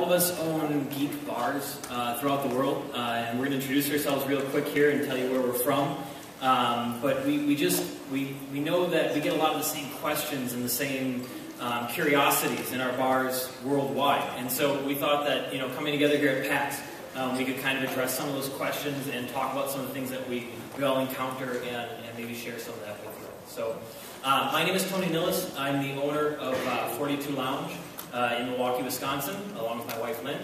of us own Geek Bars throughout the world, and we're going to introduce ourselves real quick here and tell you where we're from. But we know that we get a lot of the same questions and the same curiosities in our bars worldwide, and so we thought that coming together here at PAX, we could kind of address some of those questions and talk about some of the things that we all encounter and maybe share some of that with you. So, my name is Tony Nilles. I'm the owner of 42 Lounge in Milwaukee, Wisconsin, along with my wife Lynn.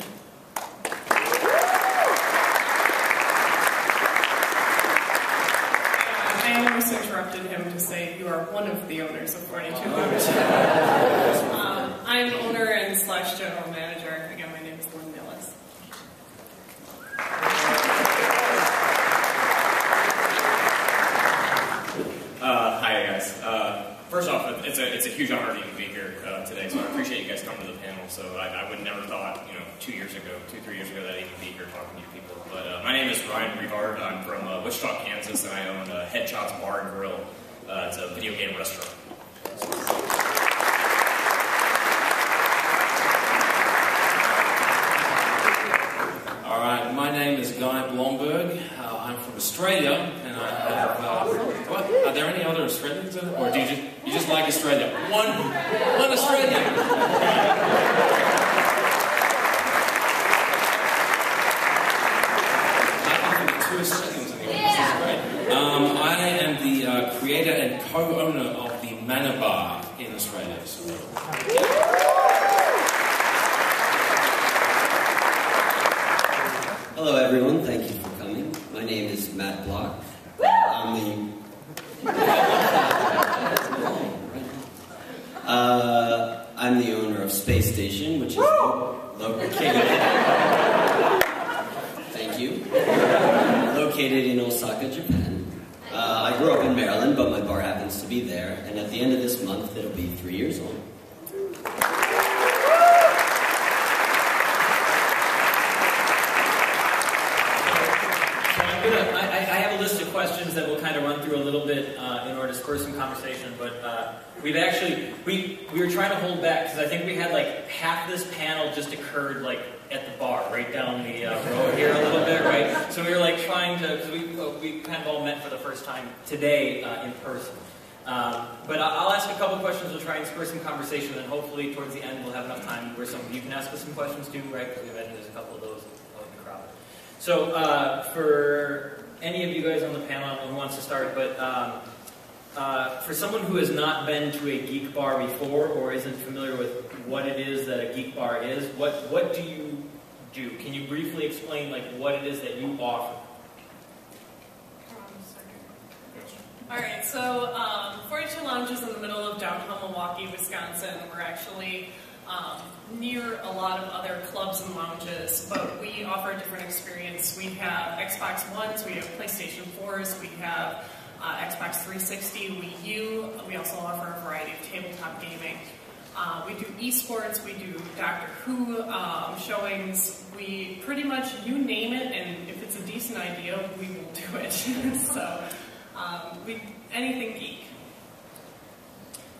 I almost interrupted him to say you are one of the owners of 42 Lounge. I'm owner and / general manager. Again, my name is Lynn Nilles. Hi guys. First off, it's a huge honor to even be here today, so I appreciate you guys coming to the panel. So I would never thought, 3 years ago that I'd even be here talking to you people. But my name is Revard. I'm from Wichita, Kansas, and I own Headshots Bar and Grill. It's a video game restaurant. All right, my name is Blomberg. I'm from Australia, and I have. What? Are there any other Australians in it, or do you just like Australia? One Australian. Two Australians in the audience. This is great. I am the creator and co-owner of the ManaBar in Australia. So. Hello everyone, thank you for coming. My name is Bloch. I'm the owner of Space Station, which is located. Thank you. Located in Osaka, Japan. I grew up in Maryland, but my bar happens to be there, and at the end of this month, it'll be 3 years old. Questions that we'll kind of run through a little bit in order to spur some conversation, but we were trying to hold back because I think we had like half this panel just occurred like at the bar right down the road here a little bit, right? So we were like trying to, because we kind of all met for the first time today in person. But I'll ask a couple questions, we'll try and spur some conversation, and hopefully towards the end we'll have enough time where some of you can ask us some questions too, right? Because we imagine there's a couple of those out in the crowd. So for any of you guys on the panel, I don't know who wants to start, but for someone who has not been to a Geek Bar before or isn't familiar with what it is that a Geek Bar is, what do you do? Can you briefly explain like what it is that you offer? Alright, so 42 Lounge is in the middle of downtown Milwaukee, Wisconsin. We're actually near a lot of other clubs and lounges, but we offer a different experience. We have Xbox Ones, we have PlayStation 4s, we have Xbox 360, Wii U. We also offer a variety of tabletop gaming. We do esports, we do Doctor Who showings. We pretty much, you name it, and if it's a decent idea, we will do it. So, anything geek.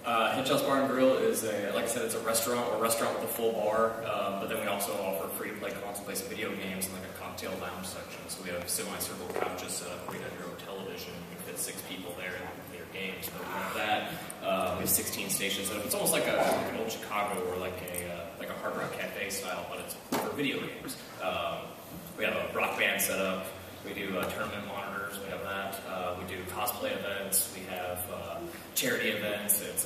Headshots Bar and Grill is like I said, it's a restaurant. We're a restaurant with a full bar, but then we also offer free-to-play console play some video games and like a cocktail lounge section. So we have semicircle couches set up. We have your own television. You can fit 6 people there and play your games. But we have that. We have 16 stations set up. It's almost like an old Chicago or like a Hard Rock Cafe style, but it's for video games. We have a rock band set up. We do tournament monitors, we have that. We do cosplay events, we have charity events. It's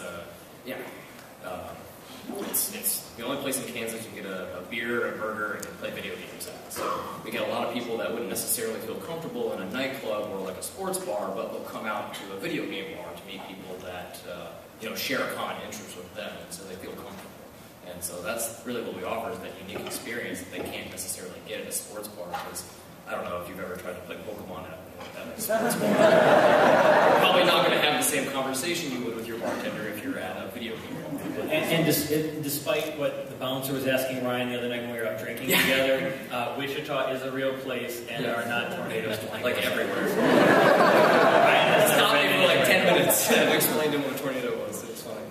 the only place in Kansas you can get a beer, a burger, and play video games at. So we get a lot of people that wouldn't necessarily feel comfortable in a nightclub or like a sports bar, but they'll come out to a video game bar to meet people that share a common interest with them, and so they feel comfortable. And so that's really what we offer, is that unique experience that they can't necessarily get at a sports bar, because I don't know if you've ever tried to play Pokemon at a sports bar. You're probably not going to have the same conversation you would with your bartender if you're at a video game bar. And despite what the bouncer was asking Ryan the other night when we were out drinking together, Wichita is a real place, and there are not tornadoes like everywhere. Ryan has stopped me for like 10 minutes and explained to him what a tornado was. It's funny.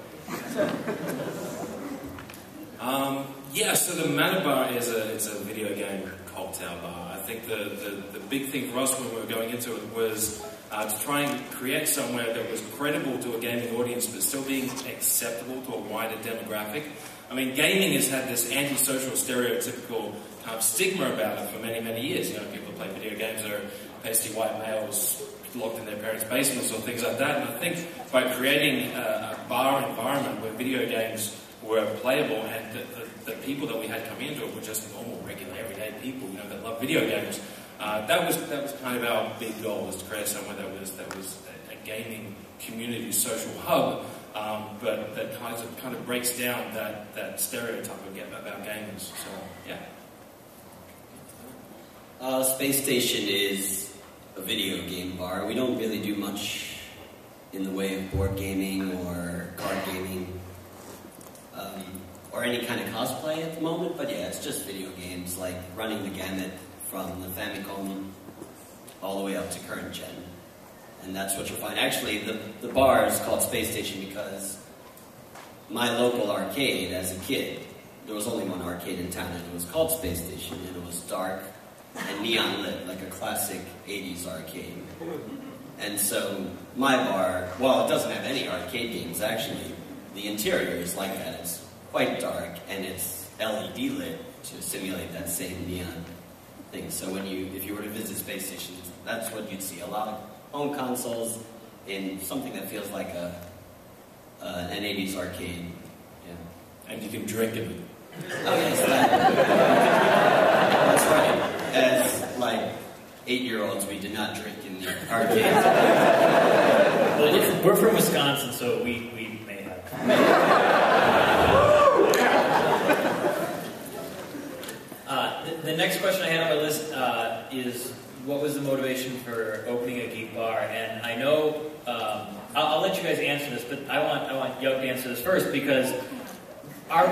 Yeah, so the ManaBar is a video game cocktail bar. I think the big thing for us when we were going into it was to try and create somewhere that was credible to a gaming audience but still being acceptable to a wider demographic. I mean, gaming has had this antisocial, stereotypical kind of stigma about it for many, many years. You know, people who play video games are pasty white males locked in their parents' basements or things like that. And I think by creating a bar environment where video games were playable and the people that we had come into it were just normal, regular, everyday people, you know, that love video games. That was kind of our big goal, was to create somewhere that was a gaming community social hub, but that kind of breaks down that stereotype about gamers. So yeah. Space Station is a video game bar. We don't really do much in the way of board gaming or card gaming. Or any kind of cosplay at the moment, but yeah, it's just video games, like running the gamut from the Famicom all the way up to current gen. And that's what you'll find. Actually, the bar is called Space Station because my local arcade as a kid, there was only one arcade in town, and it was called Space Station, and it was dark and neon lit, like a classic 80s arcade. And so my bar, well, it doesn't have any arcade games, actually. The interior is like that. It's quite dark, and it's LED lit to simulate that same neon thing. So if you were to visit Space Station, that's what you'd see. A lot of home consoles in something that feels like an 80s arcade. Yeah. And you can drink in it. Oh yes, that's right. As like 8-year-olds, we did not drink in the arcade. Well, we're from Wisconsin, so we may have. The next question I had on my list is, what was the motivation for opening a Geek Bar? And I know, I'll let you guys answer this, but I want Young to answer this first, because I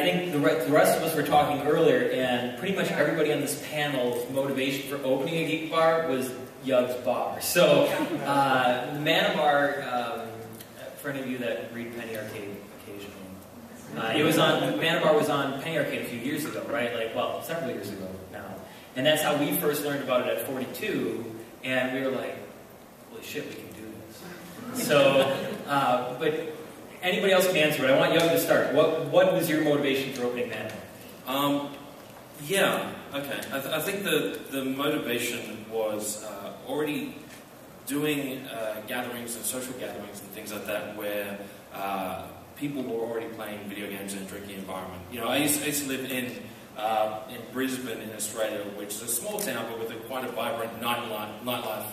think the rest of us were talking earlier, and pretty much everybody on this panel's motivation for opening a Geek Bar was Young's Bar. So, the ManaBar, for any of you that read Penny Arcade occasionally, ManaBar was on Penny Arcade a few years ago, right? Several years ago now. And that's how we first learned about it at 42, and we were like, holy shit, we can do this. So, but anybody else can answer it. I want Young to start. What was your motivation for opening ManaBar? Yeah, okay. I think the motivation was already doing gatherings and social gatherings and things like that where people were already playing video games in a drinking environment. You know, I used to live in Brisbane in Australia, which is a small town but with quite a vibrant nightlife.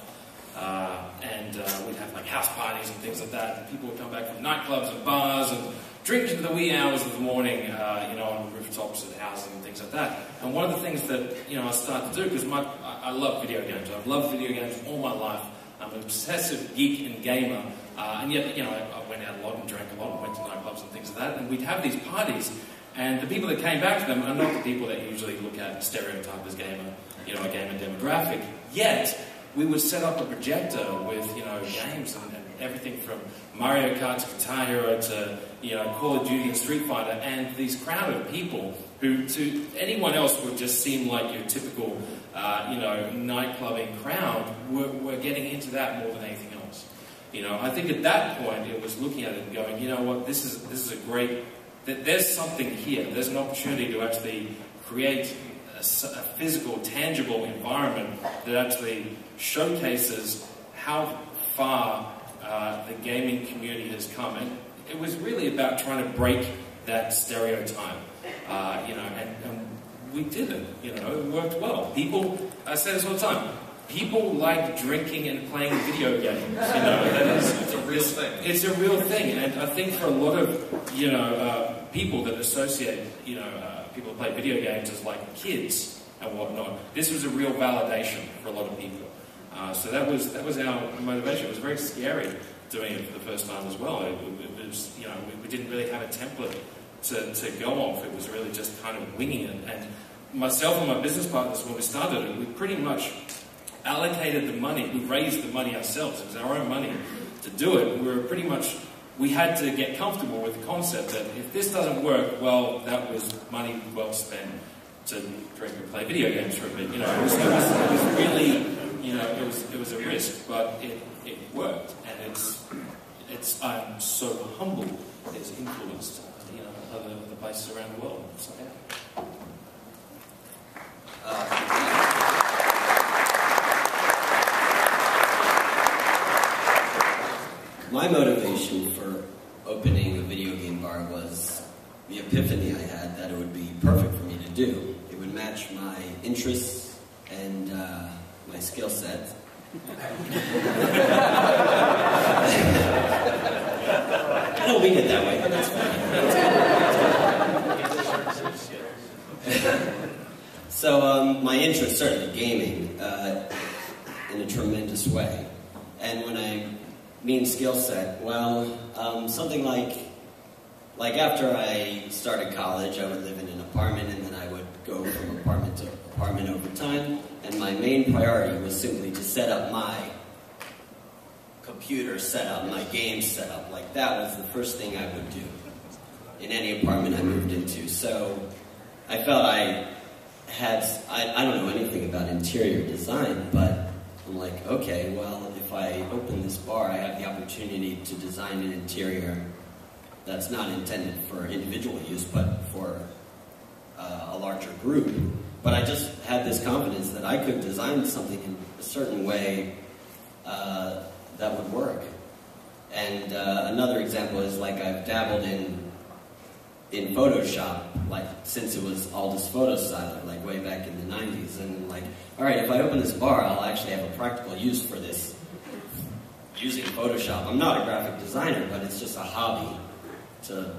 And we'd have like house parties and things like that. And people would come back from nightclubs and bars and drink into the wee hours of the morning, on rooftops of houses and things like that. And one of the things that I started to do, because I love video games. I've loved video games all my life. I'm an obsessive geek and gamer, and yet I went out a lot and drank a lot and went to nightclubs and things like that. And we'd have these parties, and the people that came back to them are not the people that you usually look at and stereotype as gamer, a gamer demographic. Yet we would set up a projector with games and everything from Mario Kart to Guitar Hero to Call of Duty and Street Fighter, and these crowd of people who to anyone else would just seem like your typical nightclubbing crowd were getting into that more than anything else. I think at that point it was looking at it and going, you know what, this is a great, there's something here. There's an opportunity to actually create a physical, tangible environment that actually showcases how far the gaming community has come. And it was really about trying to break that stereotype, and we did it. It worked well. I say this all the time. People like drinking and playing video games. It's a real thing. It's a real thing, and I think for a lot of people that associate people who play video games as like kids and whatnot, this was a real validation for a lot of people. So that was our motivation. It was very scary doing it for the first time as well. It was we didn't really have a template to go off. It was really just kind of winging it. And myself and my business partners, when we started it, we pretty much allocated the money. We raised the money ourselves. It was our own money to do it. We were pretty much we had to get comfortable with the concept that if this doesn't work, well, that was money well spent to drink and play video games for a bit. You know, it was really, you know, it was a risk, but it worked, and it's I'm so humbled it's influenced, you know, other places around the world. So, yeah. My motivation for opening a video game bar was the epiphany I had that it would be perfect for me to do. It would match my interests and my skill set. I don't mean it that way, but that's fine. So my interest started gaming in a tremendous way. And when I mean skill set, well, something like after I started college, I would live in an apartment, and then I would go from apartment to apartment over time, and my main priority was simply to set up my computer setup, my game setup. Like, that was the first thing I would do in any apartment I moved into. So I felt I don't know anything about interior design, but I'm like, okay, well, if I open this bar, I have the opportunity to design an interior that's not intended for individual use, but for a larger group. But I just had this confidence that I could design something in a certain way that would work. And another example is, like, I've dabbled in Photoshop, like, since it was all this photo style, like way back in the 90s. And like, all right, if I open this bar, I'll actually have a practical use for this using Photoshop. I'm not a graphic designer, but it's just a hobby to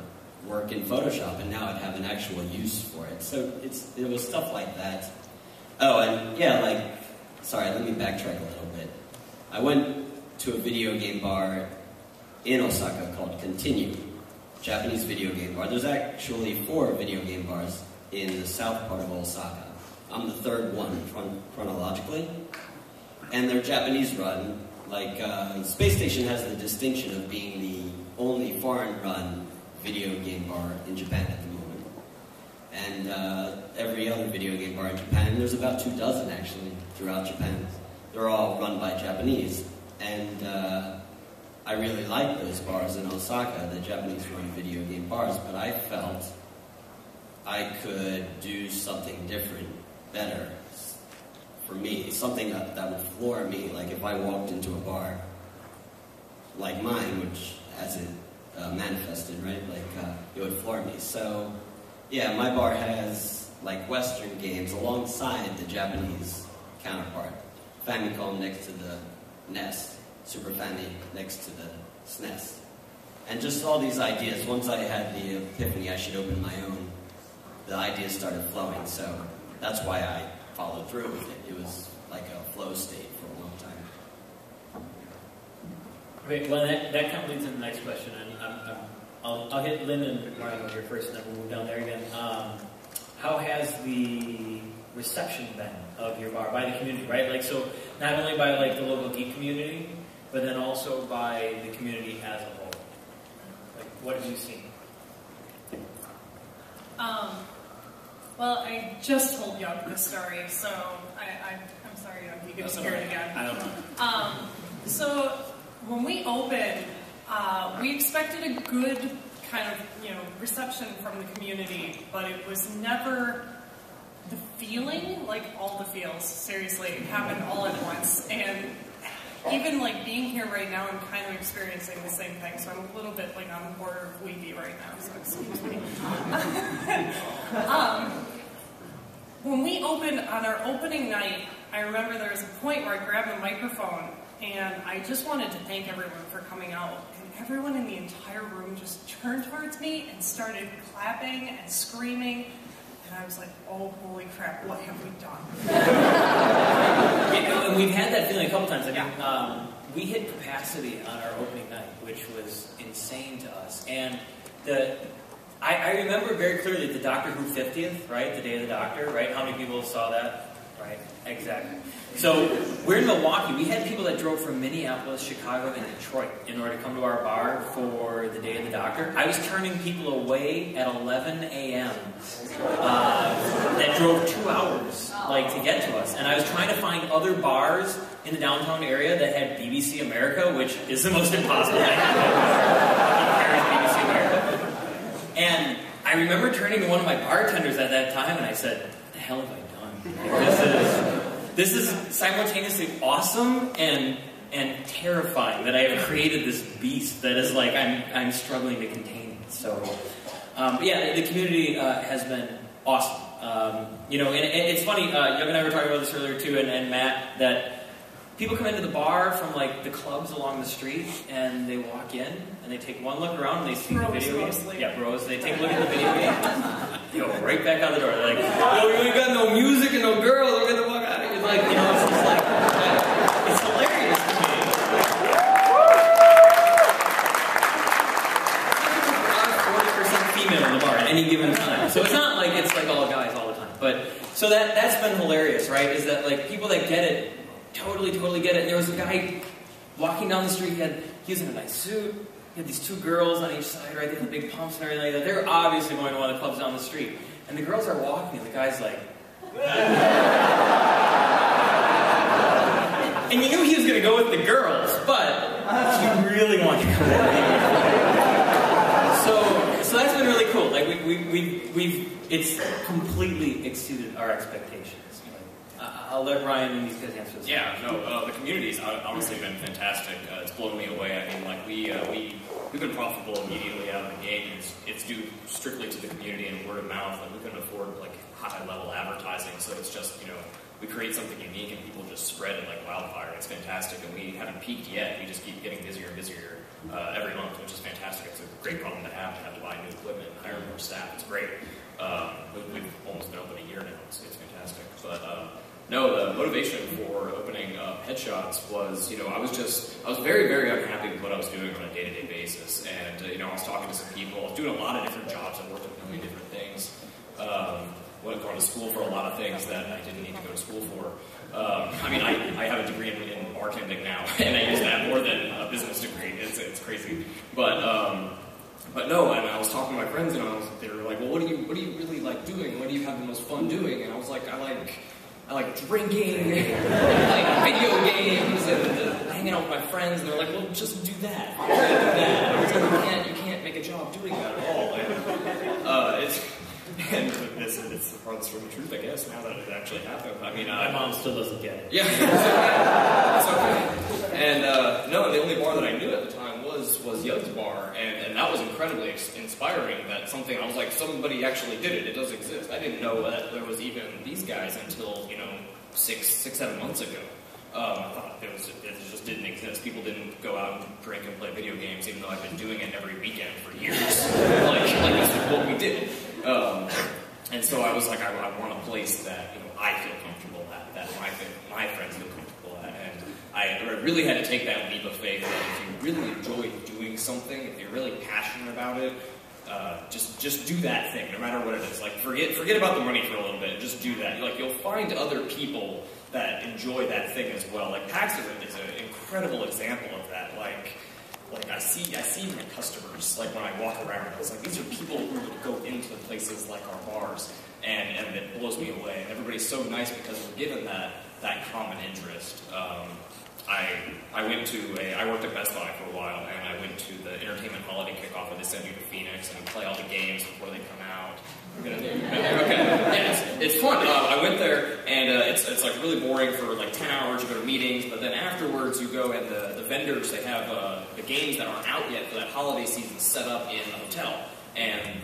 work in Photoshop, and now I'd have an actual use for it. So it was stuff like that. Oh, and yeah, like, sorry, let me backtrack a little bit. I went to a video game bar in Osaka called Continue, Japanese video game bar. There's actually 4 video game bars in the south part of Osaka. I'm the third one chronologically, and they're Japanese run. Like, Space Station has the distinction of being the only foreign-run video game bar in Japan at the moment. And every other video game bar in Japan, and there's about 24 actually throughout Japan, they're all run by Japanese. And I really like those bars in Osaka, the Japanese-run video game bars, but I felt I could do something different, better, for me, something that would floor me. Like, if I walked into a bar like mine, which as it manifested, right, like, it would floor me. So, yeah, my bar has, like, Western games alongside the Japanese counterpart. Famicom next to the NES, Super Famicom next to the SNES. And just all these ideas, once I had the epiphany I should open my own, the ideas started flowing, so that's why I followed through with it. It was like a flow state for a long time. Okay, well, that kind of leads into the next question, and I'll hit Lynn and Mario here first, and then we'll move down there again. How has the reception been of your bar by the community, right? Like, so not only by, like, the local geek community, but then also by the community as a whole. Like, what have you seen? Well, I just told Young this story, so I'm sorry, Young, you can just hear it again. I don't know. So when we opened, we expected a good kind of, reception from the community, but it was never the feeling, like all the feels, seriously, it happened all at once. And even like being here right now, I'm kind of experiencing the same thing, so I'm a little bit like on the border of weepy right now, so excuse me. When we opened on our opening night, I remember there was a point where I grabbed a microphone and I just wanted to thank everyone for coming out. And everyone in the entire room just turned towards me and started clapping and screaming. And I was like, oh, holy crap, what have we done? And we've had that feeling a couple times. I mean, we hit capacity on our opening night, which was insane to us. And I remember very clearly the Doctor Who 50th, right? The Day of the Doctor, right? How many people saw that? Right, exactly. So we're in Milwaukee. We had people that drove from Minneapolis, Chicago, and Detroit in order to come to our bar for the Day of the Doctor. I was turning people away at 11 a.m. That drove 2 hours to get to us. And I was trying to find other bars in the downtown area that had BBC America, which is the most impossible thing. BBC America. And I remember turning to one of my bartenders at that time, and I said, "What the hell have I done? This is simultaneously awesome and terrifying that I have created this beast that is I'm struggling to contain it." So, yeah, the community has been awesome. And it's funny. Young and I were talking about this earlier too, and Matt, that people come into the bar from the clubs along the street, and they walk in and they take one look around and they see the video game. Yeah, bros. They take a look at the video game. They go right back out the door. They're like, "No, you ain't got no music and no girls. We're gonna walk out of here." It's just it's hilarious to me. There are 40% female in the bar at any given time, so it's not like it's all guys all the time. But so that's been hilarious, right? Is that people that get it totally get it. And there was a guy walking down the street. He was in a nice suit. He had these 2 girls on each side, right? They had the big pumps and everything like that. They were obviously going to one of the clubs down the street. And the girls are walking, and the guy's like... And you knew he was going to go with the girls, but he really wanted to go with me. So that's been really cool. It's completely exceeded our expectations. I'll let Ryan and these guys answer this. Yeah, no, the community's honestly been fantastic. It's blown me away. I mean, we've been profitable immediately out of the gate. It's due strictly to the community and word of mouth. We couldn't afford high-level advertising, so it's just we create something unique and people just spread it like wildfire. It's fantastic, and we haven't peaked yet. We just keep getting busier and busier every month, which is fantastic. It's a great problem to have to buy new equipment and hire more staff. It's great. We've almost been open a year now. It's fantastic, but. No, the motivation for opening Headshots was, I was very, very unhappy with what I was doing on a day-to-day basis. And, I was talking to some people. I was doing a lot of different jobs. I worked at a million different things. Went going to school for a lot of things that I didn't need to go to school for. I have a degree in bartending now, and I use that more than a business degree. It's crazy. But no, and I was talking to my friends, and they were like, "Well, what do you really like doing? What do you have the most fun doing?" And I was like, I like drinking, video games, and hanging out with my friends. And they're like, "Well, just do that. You you can't make a job doing that at all." And it's the farthest from the truth, I guess. Now that it actually happened, my mom still doesn't get it. Yeah, it's okay. And no, the only bar that I knew at the time was Young's Bar, and that was incredibly inspiring. That something I was like, somebody actually did it. It does exist. I didn't know that there was even these guys until 6-7 months ago. I thought it just didn't exist. People didn't go out and drink and play video games, even though I've been doing it every weekend for years. This is what we did. And so I was like, I want a place that I feel comfortable at, that my friends feel comfortable at, and I really had to take that leap of faith that if you really enjoy doing something, if you're really passionate about it, just do that thing, no matter what it is. Forget about the money for a little bit. Just do that. You'll find other people that enjoy that thing as well. PAX is an incredible example of that. I see my customers, when I walk around, I was like, these are people who would go into places like our bars, and it blows me away. And everybody's so nice because we're given that common interest. I worked at Best Buy for a while, and I went to the entertainment holiday kickoff where they send you to Phoenix and play all the games before they come out. Okay. Yeah, it's fun. I went there, and it's really boring for 10 hours. You go to meetings, but then afterwards you go, and the vendors, they have the games that aren't out yet for that holiday season set up in the hotel, and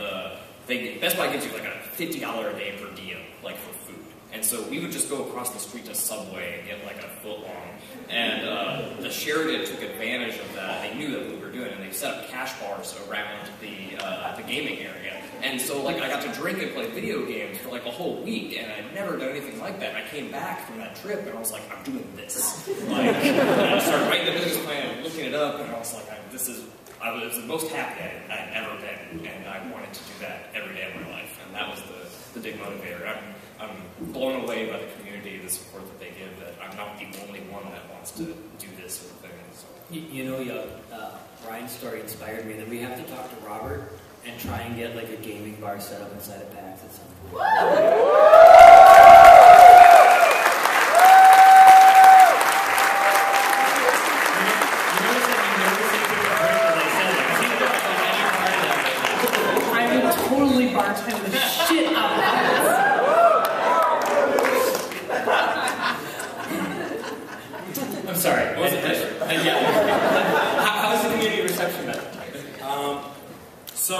Best Buy gives you a $50 a day per diem, for food. And so we would just go across the street to Subway and get a foot long. And the Sheridan took advantage of that. They knew that we were doing it, and they set up cash bars around the gaming area. And so I got to drink and play video games for a whole week, and I'd never done anything like that. And I came back from that trip, and I was like, I'm doing this. And I started writing the business plan, looking it up, and I was like, I was the most happy I'd ever been, and I wanted to do that every day of my life. And that was the big motivator. I'm blown away by the community, the support that they give, that I'm not the only one that wants to do this sort of thing. So. You know, Ryan's story inspired me that we have to talk to Robert and try and get like a gaming bar set up inside of PAX at some point. Bartend the shit out of that. I'm sorry. What was the question? How's the community reception been? So,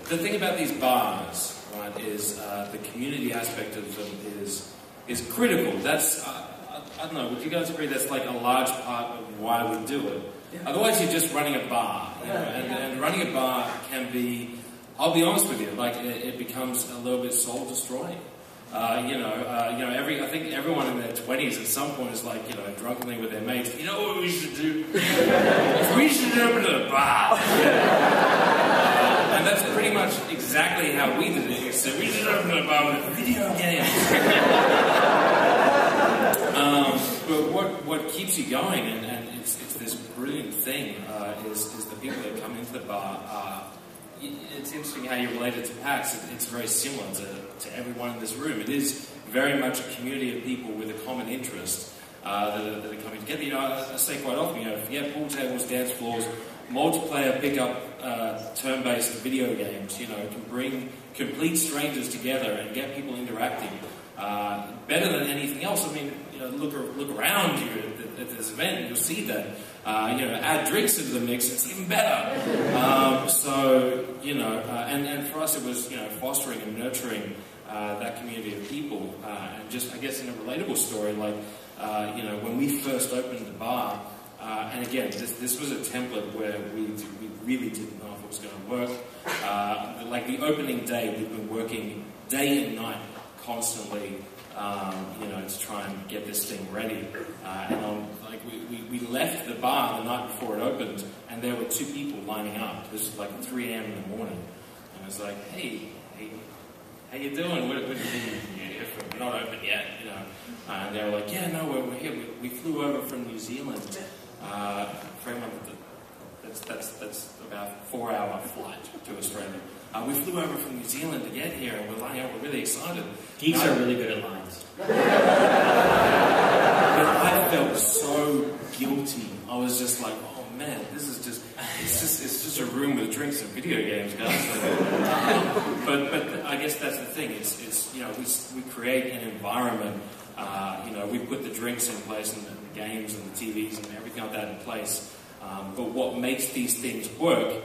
the thing about these bars, right, is the community aspect of them is critical. That's, I don't know, would you guys agree that's like a large part of why we do it? Yeah. Otherwise you're just running a bar, you know, and running a bar can be, I'll be honest with you, like it becomes a little bit soul-destroying. I think everyone in their 20s at some point is like, you know, drunkenly with their mates, you know what we should do? We should open a bar. And that's pretty much exactly how we did it. So we should open a bar with video games. But what keeps you going, and it's this brilliant thing, is the people that come into the bar. It's interesting how you relate it to PAX. It's very similar to everyone in this room. It is very much a community of people with a common interest that are coming together. You know, I say quite often, you know, forget pool tables, dance floors, multiplayer pick-up turn-based video games, you know, can bring complete strangers together and get people interacting better than anything else. I mean, you know, look around you at this event and you'll see that. Add drinks into the mix, it's even better. And for us it was, you know, fostering and nurturing that community of people. And just, I guess, in a relatable story, like, when we first opened the bar, and again, this was a template where we really didn't know if it was going to work. Like the opening day, we've been working day and night constantly, to try and get this thing ready. We left the bar the night before it opened, and there were 2 people lining up. This was like 3 a.m. in the morning. And I was like, hey, how you doing? What do you mean if we're not open yet? You know? And they were like, yeah, no, we're here. We flew over from New Zealand for a month. That's about a 4-hour flight to Australia. We flew over from New Zealand to get here, and we're lining up. We're really excited. Geeks are really good at lines. But I felt so guilty. I was just like, oh man, this is it's just a room with drinks and video games, guys. But I guess that's the thing. It's we create an environment. We put the drinks in place and the games and the TVs and everything like that in place. But what makes these things work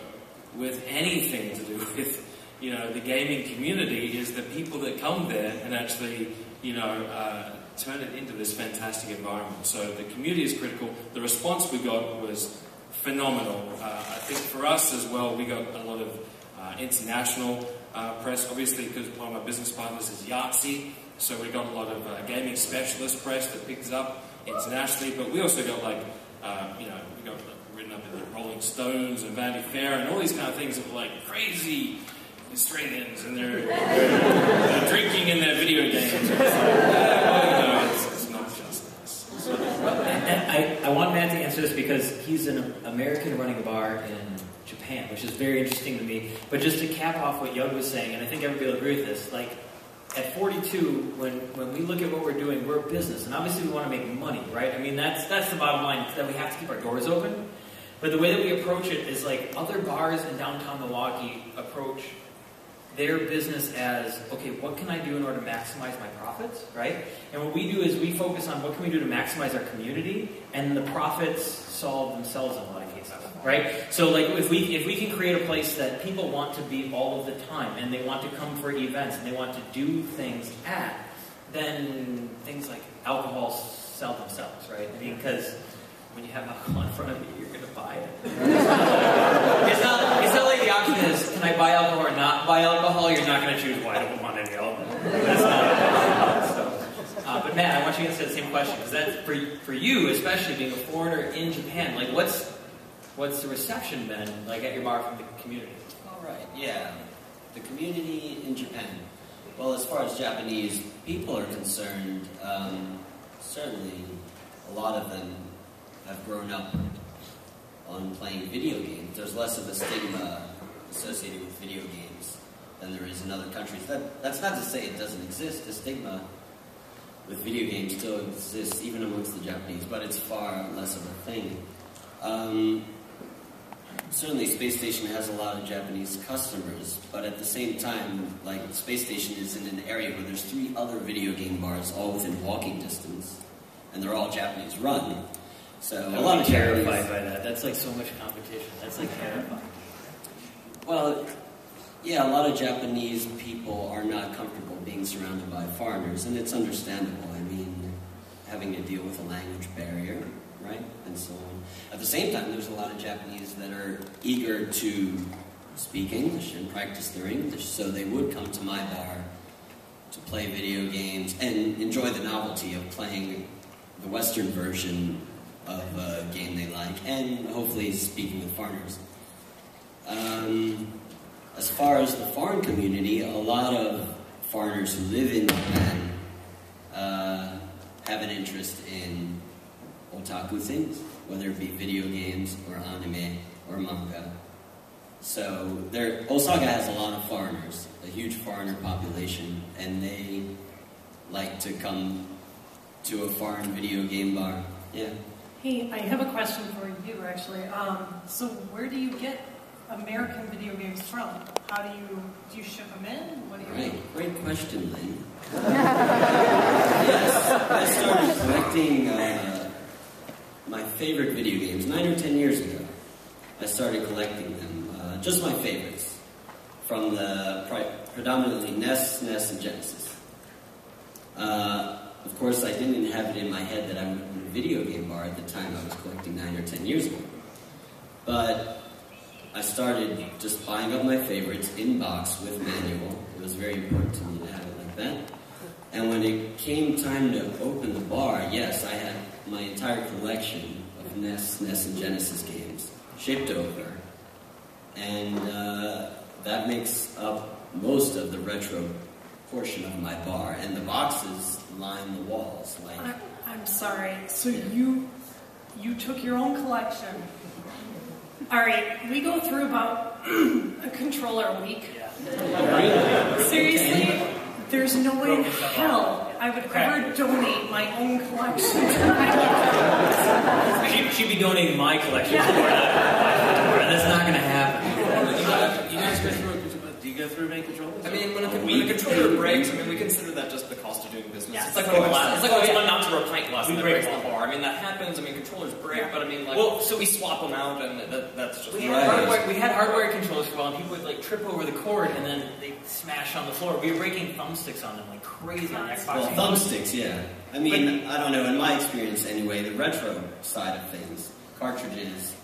with anything to do with, the gaming community is the people that come there and actually, turn it into this fantastic environment. So the community is critical. The response we got was phenomenal. I think for us as well, we got a lot of international press, obviously, because one of my business partners is Yahtzee. So we got a lot of gaming specialist press that picked us up internationally. But we also got we got written up in the Rolling Stones and Vanity Fair and all these kind of things that were like crazy Australians and they're drinking in their video games. And it's not just this. And I want Matt to answer this because he's an American running a bar in Japan, which is very interesting to me. But just to cap off what Young was saying, and I think everybody will agree with this, like at 42, when we look at what we're doing, we're a business, and obviously we want to make money, right? I mean, that's the bottom line, that we have to keep our doors open. But the way that we approach it is like other bars in downtown Milwaukee approach their business as, okay, what can I do in order to maximize my profits, right? And what we do is we focus on what can we do to maximize our community, and the profits solve themselves in a lot of cases, right? So like if we can create a place that people want to be all of the time, and they want to come for events, and they want to do things at, then things like alcohol sell themselves, right? I mean, because when you have alcohol in front of you, you're going to buy it. It's not like the option is, can I buy alcohol or not buy alcohol? You're not going to choose, well, I don't want any alcohol. That's not but Matt, I want you to answer the same question, because that's for you, especially being a foreigner in Japan. Like, what's the reception been like at your bar from the community? All right, yeah, the community in Japan. Well, as far as Japanese people are concerned, certainly a lot of them have grown up on playing video games. There's less of a stigma associated with video games than there is in other countries. That's not to say it doesn't exist. The stigma with video games still exists even amongst the Japanese, but it's far less of a thing. Certainly Space Station has a lot of Japanese customers, but at the same time, like, Space Station is in an area where there's 3 other video game bars all within walking distance, and they're all Japanese run. So a lot of terrified by that. That's like so much competition. That's like terrifying. Well, yeah, a lot of Japanese people are not comfortable being surrounded by foreigners, and it's understandable. I mean, having to deal with a language barrier, right, and so on. At the same time, there's a lot of Japanese that are eager to speak English and practice their English, so they would come to my bar to play video games and enjoy the novelty of playing the Western version of a game they like, and hopefully speaking with foreigners. As far as the foreign community, a lot of foreigners who live in Japan have an interest in otaku things, whether it be video games or anime or manga. So Osaka has a lot of foreigners, a huge foreigner population, and they like to come to a foreign video game bar. Yeah. Hey, I have a question for you, actually. So where do you get American video games from? How do you ship them in? What do you do? Great question, Lynn. Yes, I started collecting my favorite video games 9 or 10 years ago. I started collecting them, just my favorites, from the predominantly NES, SNES, and Genesis. Of course, I didn't have it in my head that I would open a video game bar at the time I was collecting 9 or 10 years ago. But I started just buying up my favorites in box with manual. It was very important to me to have it like that. And when it came time to open the bar, yes, I had my entire collection of NES, SNES, and Genesis games shipped over. And that makes up most of the retro portion of my bar. And the boxes line the walls. I'm sorry. So you took your own collection. All right, we go through about a controller a week. Seriously, there's no way in hell I would ever donate my own collection to my She'd be donating my collection to her. That's not going to happen. Do you go through many controllers? I mean, when a controller breaks, I mean, we consider that just the cost of doing business. Yes. It's like when it's like not to a pint glass and it breaks the bar. I mean, that happens. I mean, controllers break, but I mean, like, so we swap them out, and that's just. We had hardwired controllers for a while, and people would like trip over the cord, and then they smash on the floor. We were breaking thumbsticks on them like crazy on Xbox. Well, thumbsticks, yeah. I mean, I don't know, in my experience anyway, the retro side of things, cartridges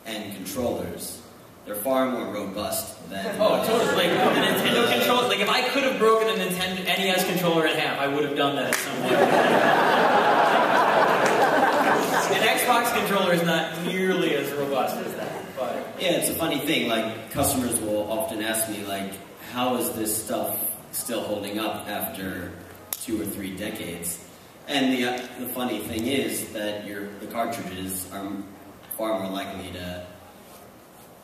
and controllers, they're far more robust than... Oh, totally. Like, the Nintendo controller, like, if I could have broken a Nintendo NES controller in half, I would have done that at some point. An Xbox controller is not nearly as robust as that. But yeah, it's a funny thing, like, customers will often ask me, like, how is this stuff still holding up after 2 or 3 decades? And the funny thing is that the cartridges are far more likely to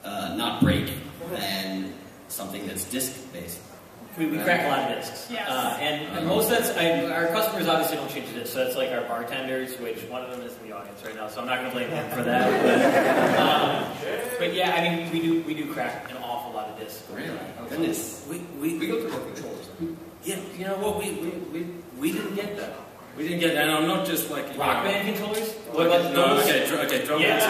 not break than something that's disc-based. we crack a lot of discs. Yes. And most of that's, our customers obviously don't change the discs, so that's like our bartenders, which one of them is in the audience right now, so I'm not going to blame him for that. But yeah, I mean, we do crack an awful lot of discs. Really? Oh, goodness. We go through more controllers. Yeah, you know what? We didn't get that. We didn't get that. And I'm not just like Rock Band controllers? What about those? Okay, drum kits.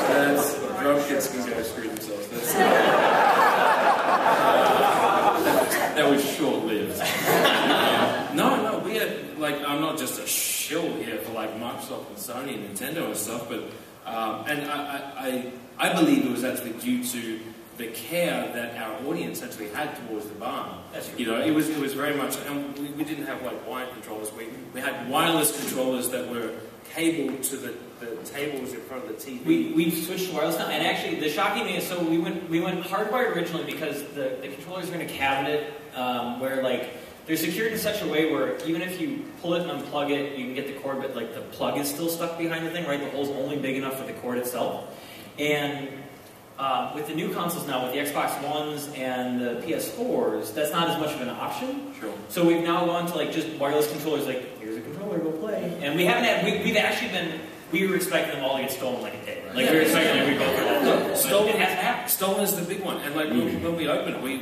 That's drum kits can go screw themselves. That was short-lived. No, we had like I'm not just a shill here for like Microsoft and Sony and Nintendo and stuff, but and I believe it was actually due to the care that our audience actually had towards the bar. You know, it was very much, and we didn't have like wired controllers. We had wireless controllers that were cabled to the the tables in front of the TV. We've switched to wireless now, and actually, the shocking thing is, so we went hardwired originally because the controllers are in a cabinet where like they're secured in such a way where even if you pull it and unplug it, you can get the cord, but like the plug is still stuck behind the thing, right? The hole's only big enough for the cord itself. And with the new consoles now, with the Xbox Ones and the PS4s, that's not as much of an option. Sure. So we've now gone to like just wireless controllers. Like, here's a controller, go play. And we haven't had. We've actually been. We were expecting them all to get stolen like a day. Like we were expecting like, we go through all of them. Stolen, it hasn't happened. Stolen is the big one. And like when we opened, we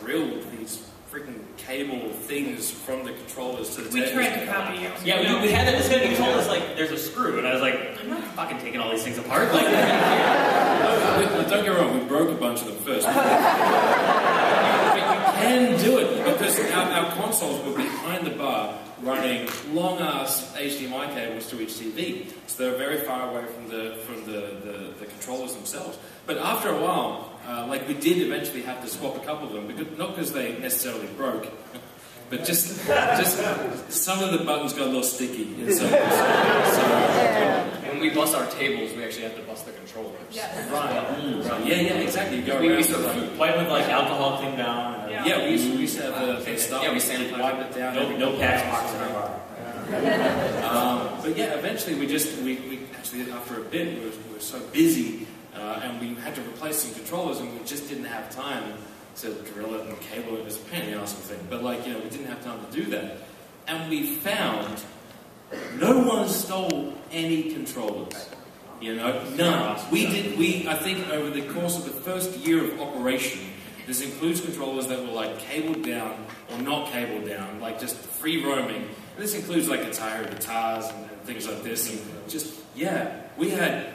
drilled these freaking cable things from the controllers to the We tried to copy you. Yeah, we had that. This guy told us like there's a screw, and I was like, I'm not fucking taking all these things apart. Like, don't get me wrong, we broke a bunch of them first. But you can do it because our consoles were behind the bar running long-ass HDMI cables to each TV, so they're very far away from the controllers themselves. But after a while, like we did eventually have to swap a couple of them, not because they necessarily broke, but just some of the buttons got a little sticky in some When we bust our tables, we actually have to bust the controllers. Yes. right. Yeah, exactly. You go We around. sort of Wipe with like alcohol clean down. Yeah, we used to have the stuff. Yeah, we sanitized wipe it down. No PAX box in our bar. But yeah, eventually we actually after a bit we were so busy and we had to replace some controllers and we just didn't have time to drill it and cable it. It was a pain in the ass sort of thing. But like, we didn't have time to do that. And we found no one stole any controllers. None. I think over the course of the first year of operation, this includes controllers that were like cabled down or not cabled down, like just free roaming. And this includes like guitars and things like this. And we had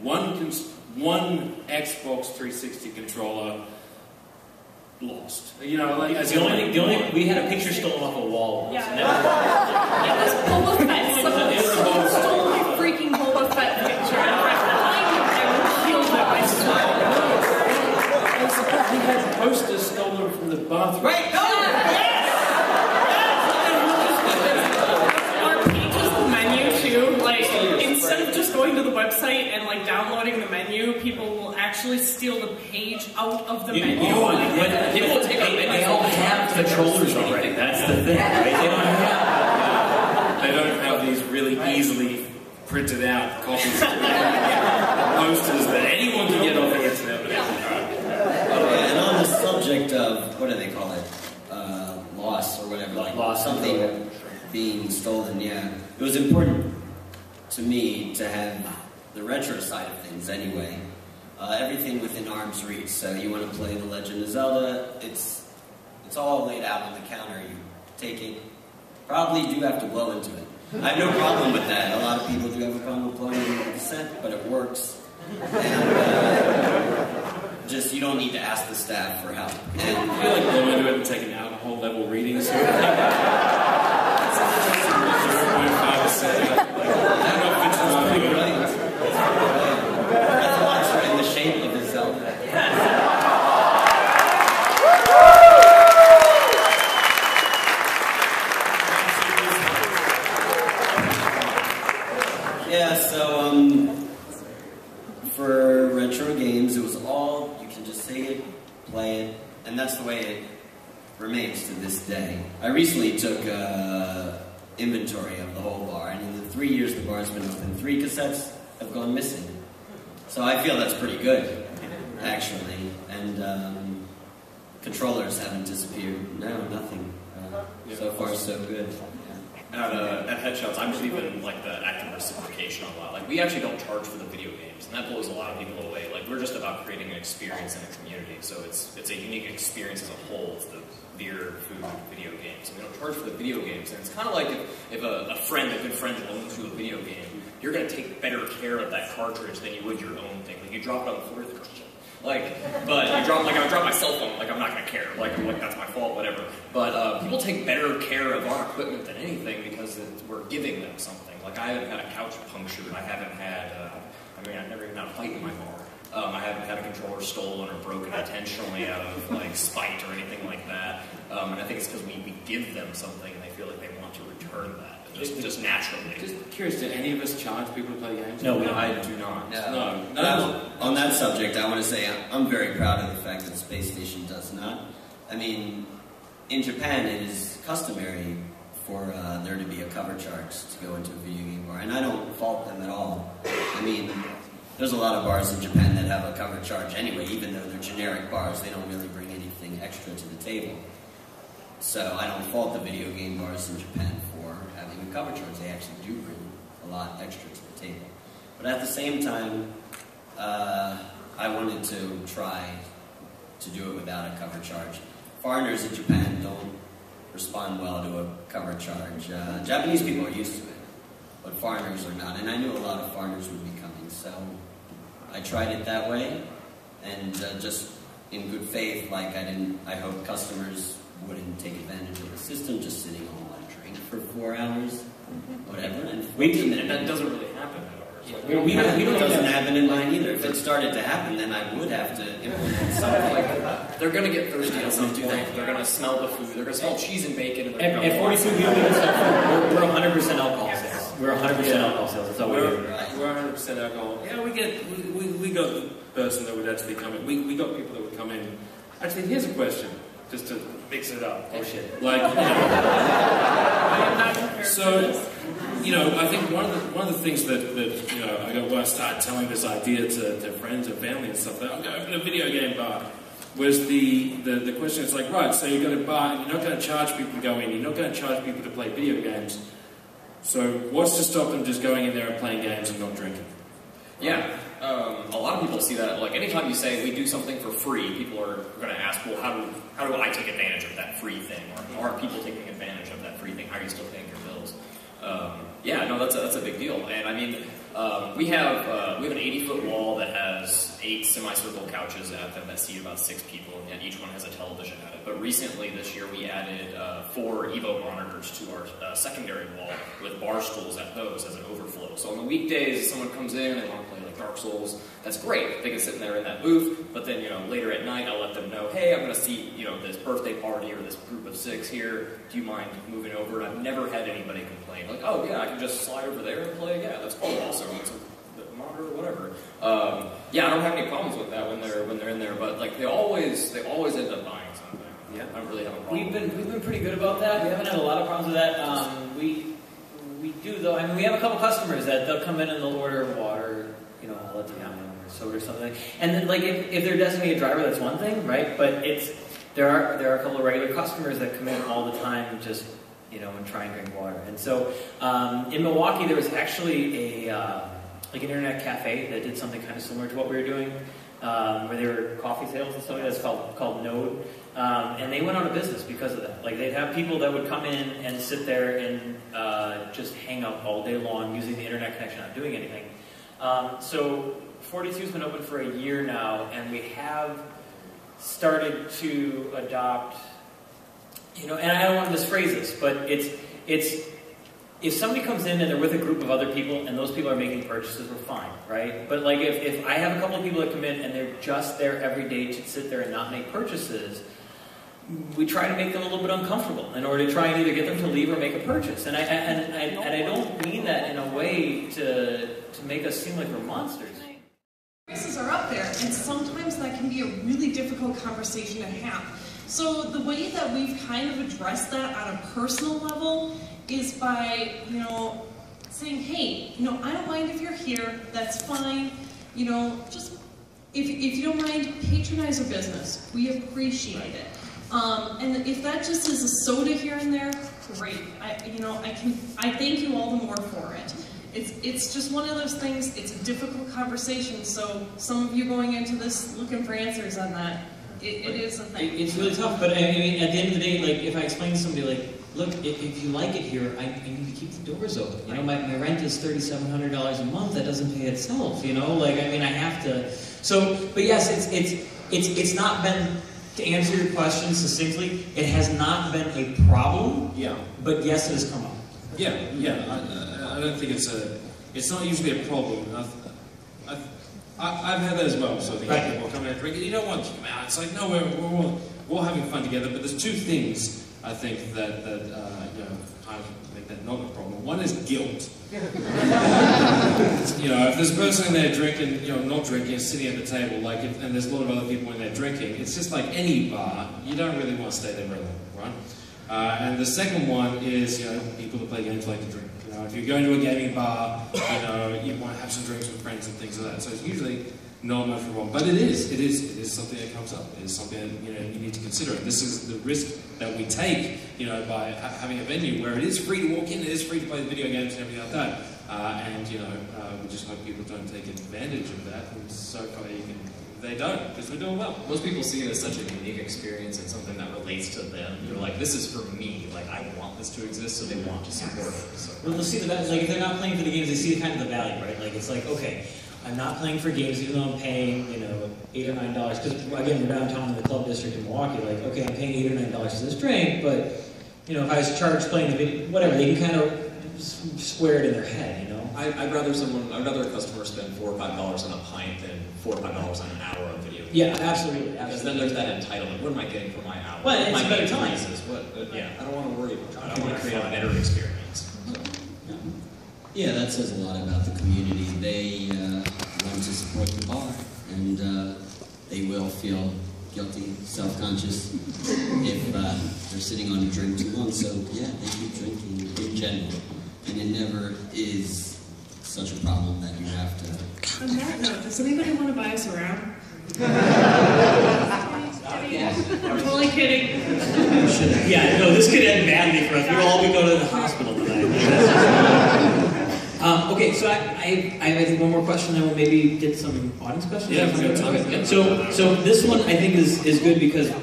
one Xbox 360 controller lost. The only thing we had a picture stolen off a wall. Yeah. It was Boba Fett. Someone stole my freaking Boba Fett picture. And I killed it by We had posters stolen from the bathroom. Right? No! Our pages, the menu too. Like instead of just going to the website and like downloading the menu, people will actually steal the page out of the menu. People will take they all have controllers already. That's the thing, right? They don't have these really easily printed out copies of posters that anyone can get off the internet. And on the subject of, what do they call it? Loss or whatever. Like loss, something being stolen, yeah. It was important to me to have the retro side of things anyway. Everything within arm's reach. So you want to play The Legend of Zelda, it's all laid out on the counter. You take it. Probably do have to blow into it. I have no problem with that. A lot of people do have a problem with blowing into the cassette, but it works. And you don't need to ask the staff for help. And I feel like blow into it and take an alcohol level reading. So 0.5%. in the shape of the Zelda. Yeah, so for retro games, it was all, you can just take it, play it, and that's the way it remains to this day. I recently took inventory of the whole bar, and in the 3 years the bar's been open, 3 cassettes have gone missing. So I feel that's pretty good, actually. And controllers haven't disappeared. No, nothing. So far, so good. At Headshots, I believe in like the active reciprocation a lot. Like we actually don't charge for the video games, and that blows a lot of people away. Like we're just about creating an experience in a community, so it's a unique experience as a whole. It's the beer, food, video games. And we don't charge for the video games, and it's kind of like if a good friend loans you a video game, you're going to take better care of that cartridge than you would your own thing. Like you drop it on the floor, but I drop my cell phone, like I'm not gonna care, like that's my fault, whatever. But people take better care of our equipment than anything because we're giving them something. Like I haven't had a couch punctured, I haven't had, I've never even had a fight in my bar. I haven't had a controller stolen or broken intentionally out of like spite or anything like that. And I think it's because we give them something and they feel like they want to return that. Just naturally. Just curious, do any of us charge people to play games? No, I do not. No. On that subject, I want to say I'm very proud of the fact that Space Station does not. I mean, in Japan, it is customary for there to be a cover charge to go into a video game bar, and I don't fault them at all. I mean, there's a lot of bars in Japan that have a cover charge anyway, even though they're generic bars. They don't really bring anything extra to the table. So I don't fault the video game bars in Japan for having a cover charge. They actually do bring a lot extra to the table. But at the same time, I wanted to try to do it without a cover charge. Foreigners in Japan don't respond well to a cover charge. Japanese people are used to it, but foreigners are not. And I knew a lot of foreigners would be coming, so I tried it that way. And just in good faith, like I hope customers wouldn't take advantage of the system, just sitting home on a drink for 4 hours, whatever. And that doesn't really happen. It doesn't happen in mine either. If it started to happen, then I would have to implement something like that. They're going to get thirsty at some point. They're going to smell the food. They're going to smell cheese and bacon. And At 42 people, we're 100% alcohol sales. We're 100% alcohol sales. That's all we do. We're 100% alcohol. Yeah, we got the person that would actually come in. We got people that would come in. Actually, here's a question, just to mix it up. Oh shit. Like, I am not prepared for this. I think one of the things that I got when I started telling this idea to friends and family and stuff, that I'm going to open a video game bar, was the question. It's like, right, so you've got a bar, and you're not going to charge people to go in, you're not going to charge people to play video games. So what's to stop them just going in there and playing games and not drinking? Yeah, a lot of people see that. Like, anytime you say we do something for free, people are going to ask, well, how do I take advantage of that free thing? Or are people taking advantage of that free thing? How are you still paying your bills? Yeah, no, that's a big deal. And I mean, we have an 80-foot wall that has 8 semicircle couches at them that seat about 6 people, and each one has a television at it. But recently, this year, we added 4 Evo monitors to our secondary wall with bar stools at those as an overflow. So on the weekdays, if someone comes in and want to play like Dark Souls, that's great. They can sit in there in that booth. But then, later at night, I'll let them know, hey, I'm going to see, this birthday party or this group of 6 here. Do you mind moving over? And I've never had anybody complain. Like, oh yeah, I can just slide over there and play. Yeah, that's cool. Also, it's a monitor or whatever. Yeah, I don't have any problems with that when they're in there. But like, they always end up buying something. Yeah, I don't really have a problem. We've been pretty good about that. We haven't had a lot of problems with that. We do though. I mean, we have a couple customers that they'll come in and they'll order water, I'll let them know, or soda or something. And then like if they're designated driver, that's one thing, right? But there are a couple of regular customers that come in all the time, just and try and drink water. And so in Milwaukee, there was actually an internet cafe that did something kind of similar to what we were doing, where they were coffee sales and stuff like that. It's called Node. And they went out of business because of that. Like, they'd have people that would come in and sit there and just hang out all day long using the internet connection, not doing anything. So 42's been open for a year now, and we have started to adopt, and I don't want to misphrase this, but it's if somebody comes in and they're with a group of other people and those people are making purchases, we're fine, right? But like if I have a couple of people that come in and they're just there every day to sit there and not make purchases, we try to make them a little bit uncomfortable in order to try and either get them to leave or make a purchase. And I don't mean that in a way to make us seem like we're monsters. Prices are up there, and sometimes that can be a really difficult conversation to have. So the way that we've kind of addressed that on a personal level is by, saying, hey, I don't mind if you're here, that's fine, just, if you don't mind, patronize our business. We appreciate it. And if that just is a soda here and there, great. I thank you all the more for it. It's just one of those things. It's a difficult conversation. So some of you going into this looking for answers on that, it is a thing. It's really tough. But I mean, at the end of the day, like if I explain to somebody, like, look, if you like it here, I need to keep the doors open. My rent is $3,700 a month. That doesn't pay itself. Like, I mean, I have to. So, but yes, it's not been. To answer your question succinctly, it has not been a problem. Yeah. But yes, it has come up. Yeah. I don't think it's not usually a problem. I've had that as well. So people come in and drink. You don't want to come out. It's like, no, we're all having fun together. But there's two things I think that you know, kind of make that not a problem. One is guilt. You know, if there's a person in there drinking, you know, not drinking, sitting at the table, like, and there's a lot of other people in there drinking, it's just like any bar, you don't really want to stay there very long, right? And the second one is, you know, people that play games like to drink. You know, if you're going to a gaming bar, you know, you want to have some drinks with friends and things like that. So it's usually not much wrong, but it is something that comes up. It is something that, you know, you need to consider. And this is the risk that we take, you know, by having a venue where it is free to walk in, it is free to play video games and everything like that. And you know, we just hope people don't take advantage of that. And so far, they don't, because we're doing well. Most people see it as such a unique experience and something that relates to them. They're like, this is for me. Like, I want this to exist, so they want to support it. So. Well, they'll see the value. Like, if they're not playing for the games, they see kind of the value, right? Like, it's like, okay, I'm not playing for games even though I'm paying, you know, $8 or $9. Because, again, we're downtown in the club district in Milwaukee. Like, okay, I'm paying $8 or $9 for this drink, but, you know, if I was charged playing the video, whatever, they can kind of square it in their head, you know? I'd rather a customer spend $4 or $5 on a pint than $4 or $5 on an hour on video games. Yeah, absolutely. Because then there's that entitlement. What am I getting for my hour? Well, it's my a better game time. prices, yeah, I don't want to worry about it. I want to create a better experience. Yeah, that says a lot about the community. They want to support the bar, and they will feel guilty, self-conscious if they're sitting on a drink too long. So yeah, they keep drinking in general, and it never is such a problem that you have to. On that note, does anybody want to buy us around? I'm totally kidding. Yeah, no, this could end badly for us. We'll all be going to the hospital tonight. Okay, so I think one more question, then we'll maybe get some audience questions. Yeah, okay. So this one I think is good because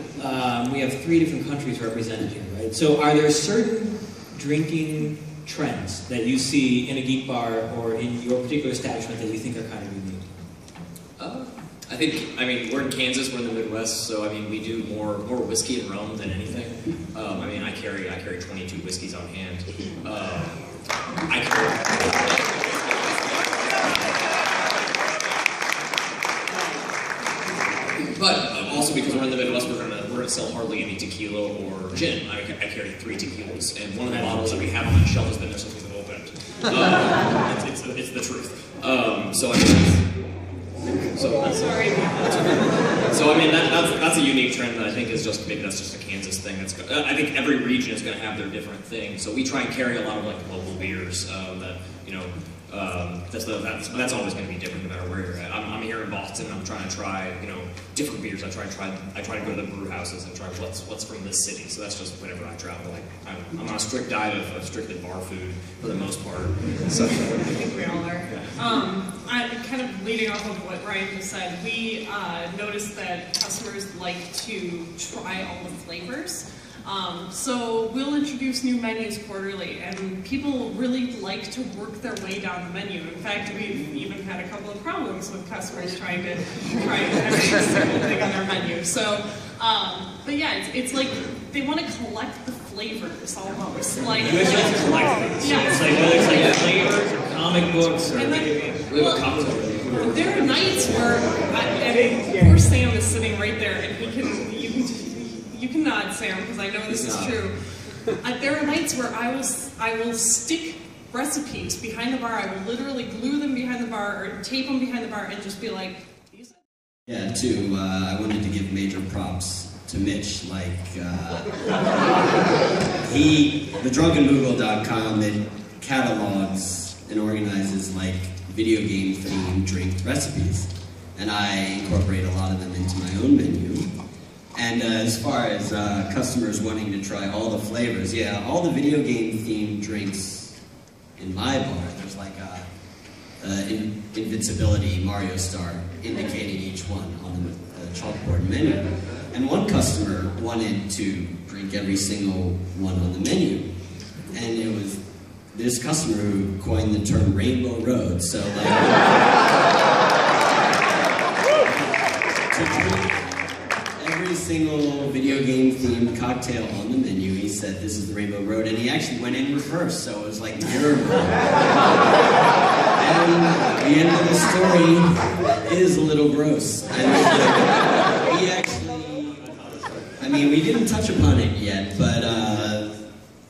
we have 3 different countries represented here, right? So are there certain drinking trends that you see in a Geek Bar or in your particular establishment that you think are kind of unique? I think, I mean, we're in Kansas, we're in the Midwest, so I mean, we do more whiskey and rum than anything. I mean, I carry 22 whiskeys on hand. But also because we're in the Midwest, we're gonna sell hardly any tequila or gin. I carry 3 tequilas, and one of the bottles that we have on that shelf has been there since we've opened. It's the truth. Sorry. So I mean that's a unique trend that I think is just maybe that's just a Kansas thing. I think every region is going to have their different thing. So we try and carry a lot of like local beers that you know that's always going to be different no matter where you're at. I'm here in Boston. I'm trying to try different beers. I try to go to the brew houses and try what's from this city. So that's just whenever I travel. Like I'm on a strict diet of strictly bar food for the most part. So I think we all are. Yeah. I'm kind of leading off of what Ryan just said. We noticed that customers like to try all the flavors. So we'll introduce new menus quarterly, and people really like to work their way down the menu. In fact, we've even had a couple of problems with customers trying to try every single thing on their menu. So, but yeah, it's like they want to collect the flavors almost. Like, you guys like to collect things. Yeah. It's like whether it's like flavors or comic books or video games. There are nights where, poor Sam is sitting right there, and you can nod, Sam, because I know this is true. There are nights where I will stick recipes behind the bar. I will literally glue them behind the bar or tape them behind the bar and just be like, these. Yeah, too. I wanted to give major props to Mitch. Like, thedrunkenmoogle.com, it catalogs and organizes like video game themed drink recipes, and I incorporate a lot of them into my own menu. And as far as customers wanting to try all the flavors, yeah, all the video game themed drinks in my bar, there's like Invincibility, Mario Star, indicating each one on the chalkboard menu. And one customer wanted to drink every single one on the menu, and it was this customer who coined the term Rainbow Road. So like, to drink every single video game themed cocktail on the menu, he said this is the Rainbow Road, and he actually went in reverse, so it was like mirror road. And the end of the story is a little gross. And he actually, I mean, mean, we didn't touch upon it yet, but,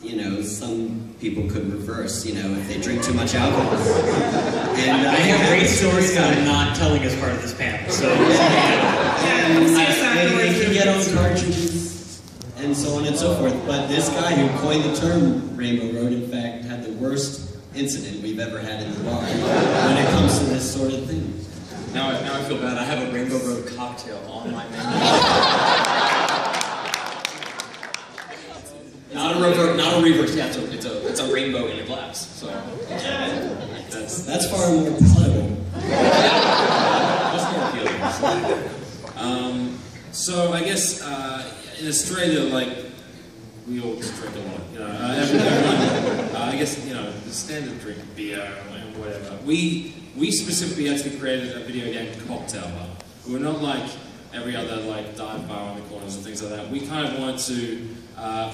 you know, some people could reverse, you know, if they drink too much alcohol. And I have great stories that I'm not telling as part of this panel. So, they can get on cartridges and so on and so forth. But this guy who coined the term Rainbow Road, in fact, had the worst incident we've ever had in the bar when it comes to this sort of thing. Now I feel bad. I have a Rainbow Road cocktail on my menu. Not a reverse. Yeah, it's a rainbow in a glass. So that's far more palatable. Much more appealing. So I guess in Australia, like, we all just drink a lot. You know, everyone. I guess, you know, the standard drink, beer and whatever. We specifically actually created a video game cocktail bar. We're not like every other like dive bar on the corners and things like that. We kind of wanted to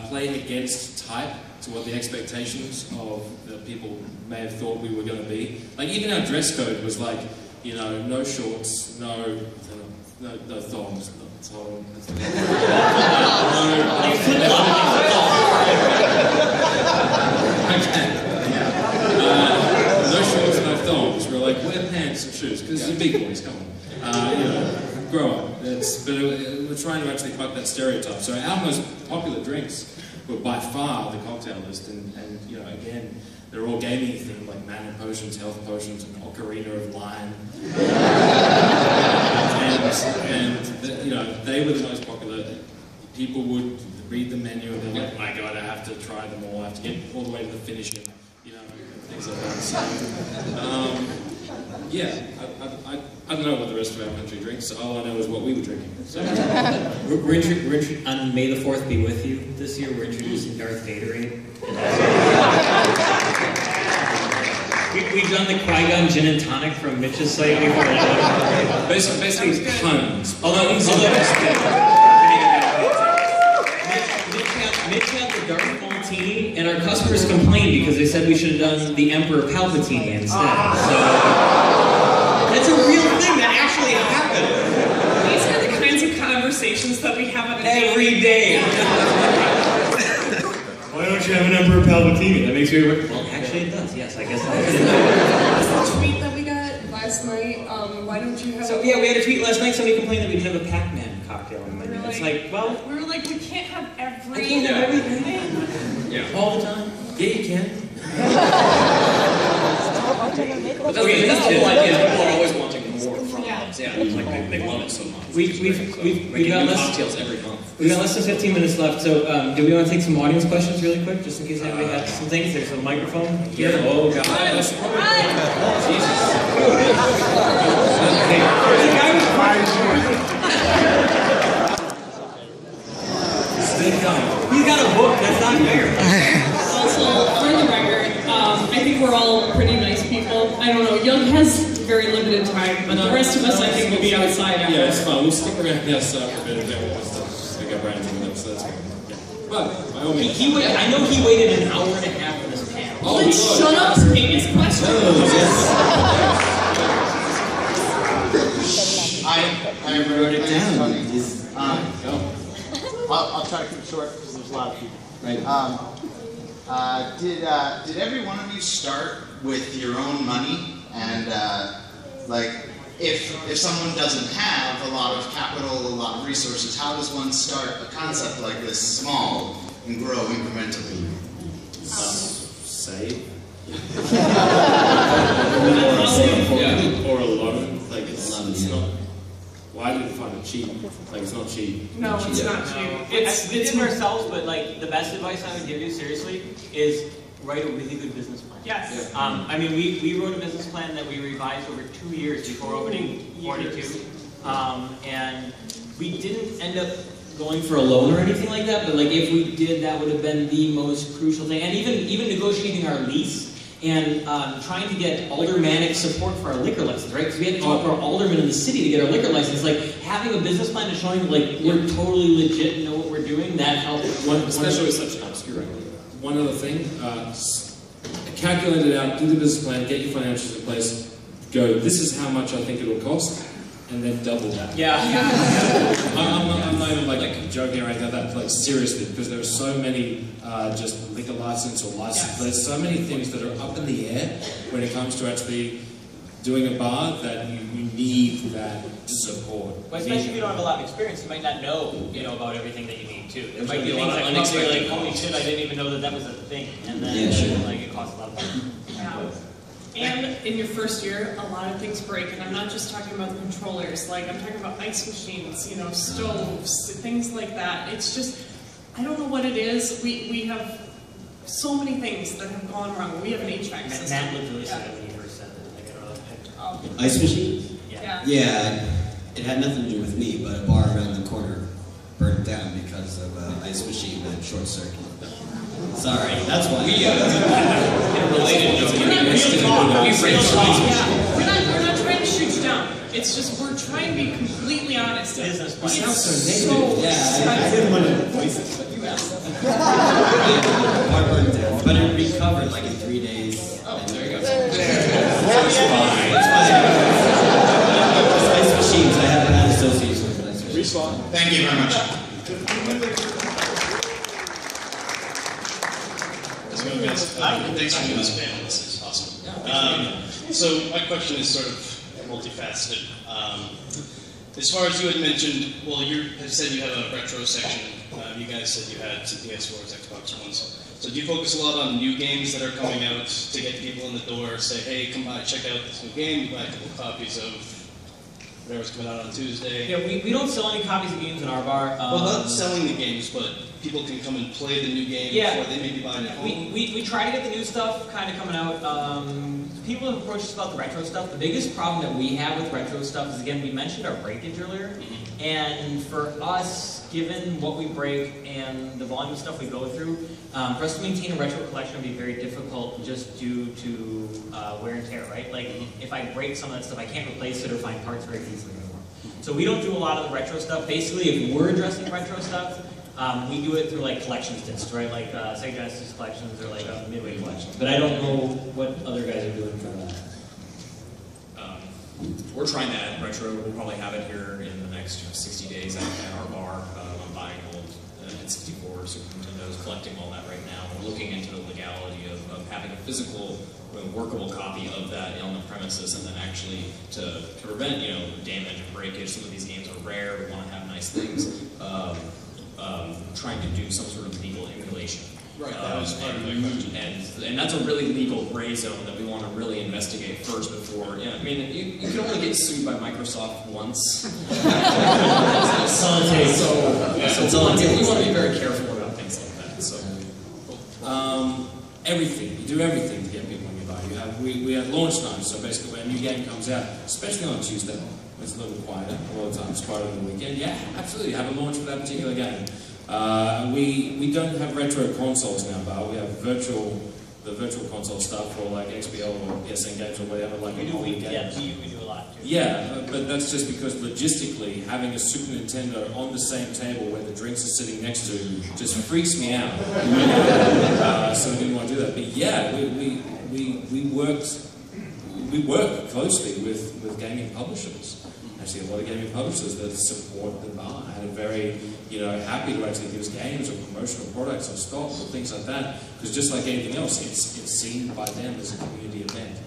play against type to what the expectations of the people may have thought we were going to be. Like, even our dress code was like, you know, no shorts, no thongs, no shorts, no thongs. We're like, wear pants and shoes, because you're big boys, come on. You know, grow up. We're trying to actually fuck that stereotype. So our most popular drinks were by far the cocktail list, and you know, again, they're all gaming themed, like mana potions, health potions, and Ocarina of Lion. You know, they were the most popular. People would read the menu and they're like, oh my god, I have to try them all. I have to get all the way to the finish, you know, things like that. So, yeah, I don't know what the rest of our country drinks. All I know is what we were drinking. So. we're on May the 4th be with you this year. We're introducing Darth Vaderade. We've done the Qui-Gon Gin and Tonic from Mitch's site before. Basically puns. Although Mitch had the Darth Maltini, and our customers complained because they said we should have done the Emperor Palpatine instead. So that's a real thing that actually happened. These are the kinds of conversations that we have on a Every day. Why don't you have an Emperor Palpatine? That makes me work. Well, actually it does, yes, I guess that That's the tweet that we got last night. Why don't you have... So, yeah, we had a tweet last night, somebody complained that we didn't have a Pac-Man cocktail on the menu. It's like, well... We were like, we can't have every... I can't have everything. Yeah. All the time. Yeah, you can. But that's the whole idea. People are always wanting more from us. Yeah, like they love it so much. We've got new less cocktails every month. We've got less than 15 minutes left, so do we want to take some audience questions really quick, just in case anybody has some things? There's a microphone here. Yeah. Oh, God. Stay calm. He's got a book, that's not fair. Also, for the record, I think we're all pretty nice people. I don't know, Young has very limited time, but the rest of us, I think, will be outside after. Yeah, it's fine. We'll stick around outside for a bit if everyone wants to stick up around with them, so that's good. Yeah. But, by all means. I know he waited an hour and a half for this panel. Oh, then shut up, take his question. I wrote it down. I'll try to keep it short because there's a lot of people. Right. Did every one of you start with your own money? And like, if someone doesn't have a lot of capital, a lot of resources, how does one start a concept like this small and grow incrementally? Save. Yeah. Or a loan. Like, it's not. Well, I didn't find it cheap. Like, it's not cheap. No, it's not cheap. We did it ourselves, but like the best advice I would give you, seriously, is write a really good business plan. Yes. I mean, we wrote a business plan that we revised over 2 years before opening 42. And we didn't end up going for a loan or anything like that, but like if we did, that would have been the most crucial thing. And even negotiating our lease and trying to get aldermanic support for our liquor license, right? Because we had to talk to our alderman in the city to get our liquor license. Like having a business plan and showing like we're totally legit and know what we're doing, that helped. Especially with such an obscure idea. One other thing, calculate it out, do the business plan, get your financials in place, go, this is how much I think it'll cost. and then double that. Yeah. I'm not even like joking or anything like that, like seriously, because there are so many just liquor license or license. There's so many things that are up in the air when it comes to actually doing a bar that you need that support. But especially if you don't have a lot of experience, you might not know, about everything that you need too. There might be things that come up where you're like, holy shit, I didn't even know that was a thing, and then it costs a lot of money. Yeah. And in your first year, a lot of things break, and I'm not just talking about the controllers. Like I'm talking about ice machines, stoves, things like that. It's just, I don't know what it is. We have so many things that have gone wrong. We have an HVAC system. Matt looked really sad when you first said that. Ice machines? Yeah. Yeah, it had nothing to do with me, but a bar around the corner burned down because of an ice machine that short circuit. Sorry, that's why. Related to We're not trying to shoot you down. It's just we're trying to be completely honest. Business We plan. sound so negative. I didn't want to voice it, but you asked. Bar burned down, but it recovered like in 3 days. Oh, there you go. It's fine. Ice machines, I have an association with ice machines. Respawn. Thank you very much. Thanks for doing this panel. This is awesome. So my question is sort of multifaceted. As far as you had mentioned, well, you had said you had a retro section. You guys said you had some PS4s, Xbox Ones. So do you focus a lot on new games that are coming out to get people in the door, say, hey, come by, check out this new game, you buy a couple copies of whatever's coming out on Tuesday? Yeah, we don't sell any copies of games in our bar. Well, not selling the games, but people can come and play the new game before they maybe buy it at home. We try to get the new stuff kind of coming out. People have approached us about the retro stuff. The biggest problem that we have with retro stuff is, again, we mentioned our breakage earlier. And for us, given what we break and the volume of stuff we go through, for us to maintain a retro collection would be very difficult just due to wear and tear, right? Like, if I break some of that stuff, I can't replace it or find parts very easily anymore. So we don't do a lot of the retro stuff. Basically, if we're addressing retro stuff, we do it through like collections discs, right? Like Sega Genesis collections or like Midway collections. But I don't know what other guys are doing for that. We're trying to add retro. We'll probably have it here in the next 60 days at our bar. I'm buying old N64, Super Nintendos, collecting all that right now. We're looking into the legality of having a physical, workable copy of that on the premises, and then actually to prevent damage and breakage. Some of these games are rare. We want to have nice things. Trying to do some sort of legal emulation. Right, that was part of my question. And that's a really legal gray zone that we want to really investigate first before. Yeah, I mean, you can only get sued by Microsoft once. So we want to be very careful about things like that. So, everything. You do everything to get people in your bar. We have launch nights, so basically when a new game comes out, especially on Tuesday, it's a little quieter. A lot of times it's quieter on the weekend. Yeah, absolutely. Have a launch for that particular game. We don't have retro consoles in our bar. We have the virtual console stuff for like XBL or PSN games or whatever. Like We do a lot too. Yeah, but that's just because logistically having a Super Nintendo on the same table where the drinks are sitting next to just freaks me out. So we didn't want to do that. But yeah, we work closely with gaming publishers. Actually, a lot of gaming publishers that support the bar and are very, happy to actually give us games or promotional products or stock or things like that. Because just like anything else, it's seen by them as a community event.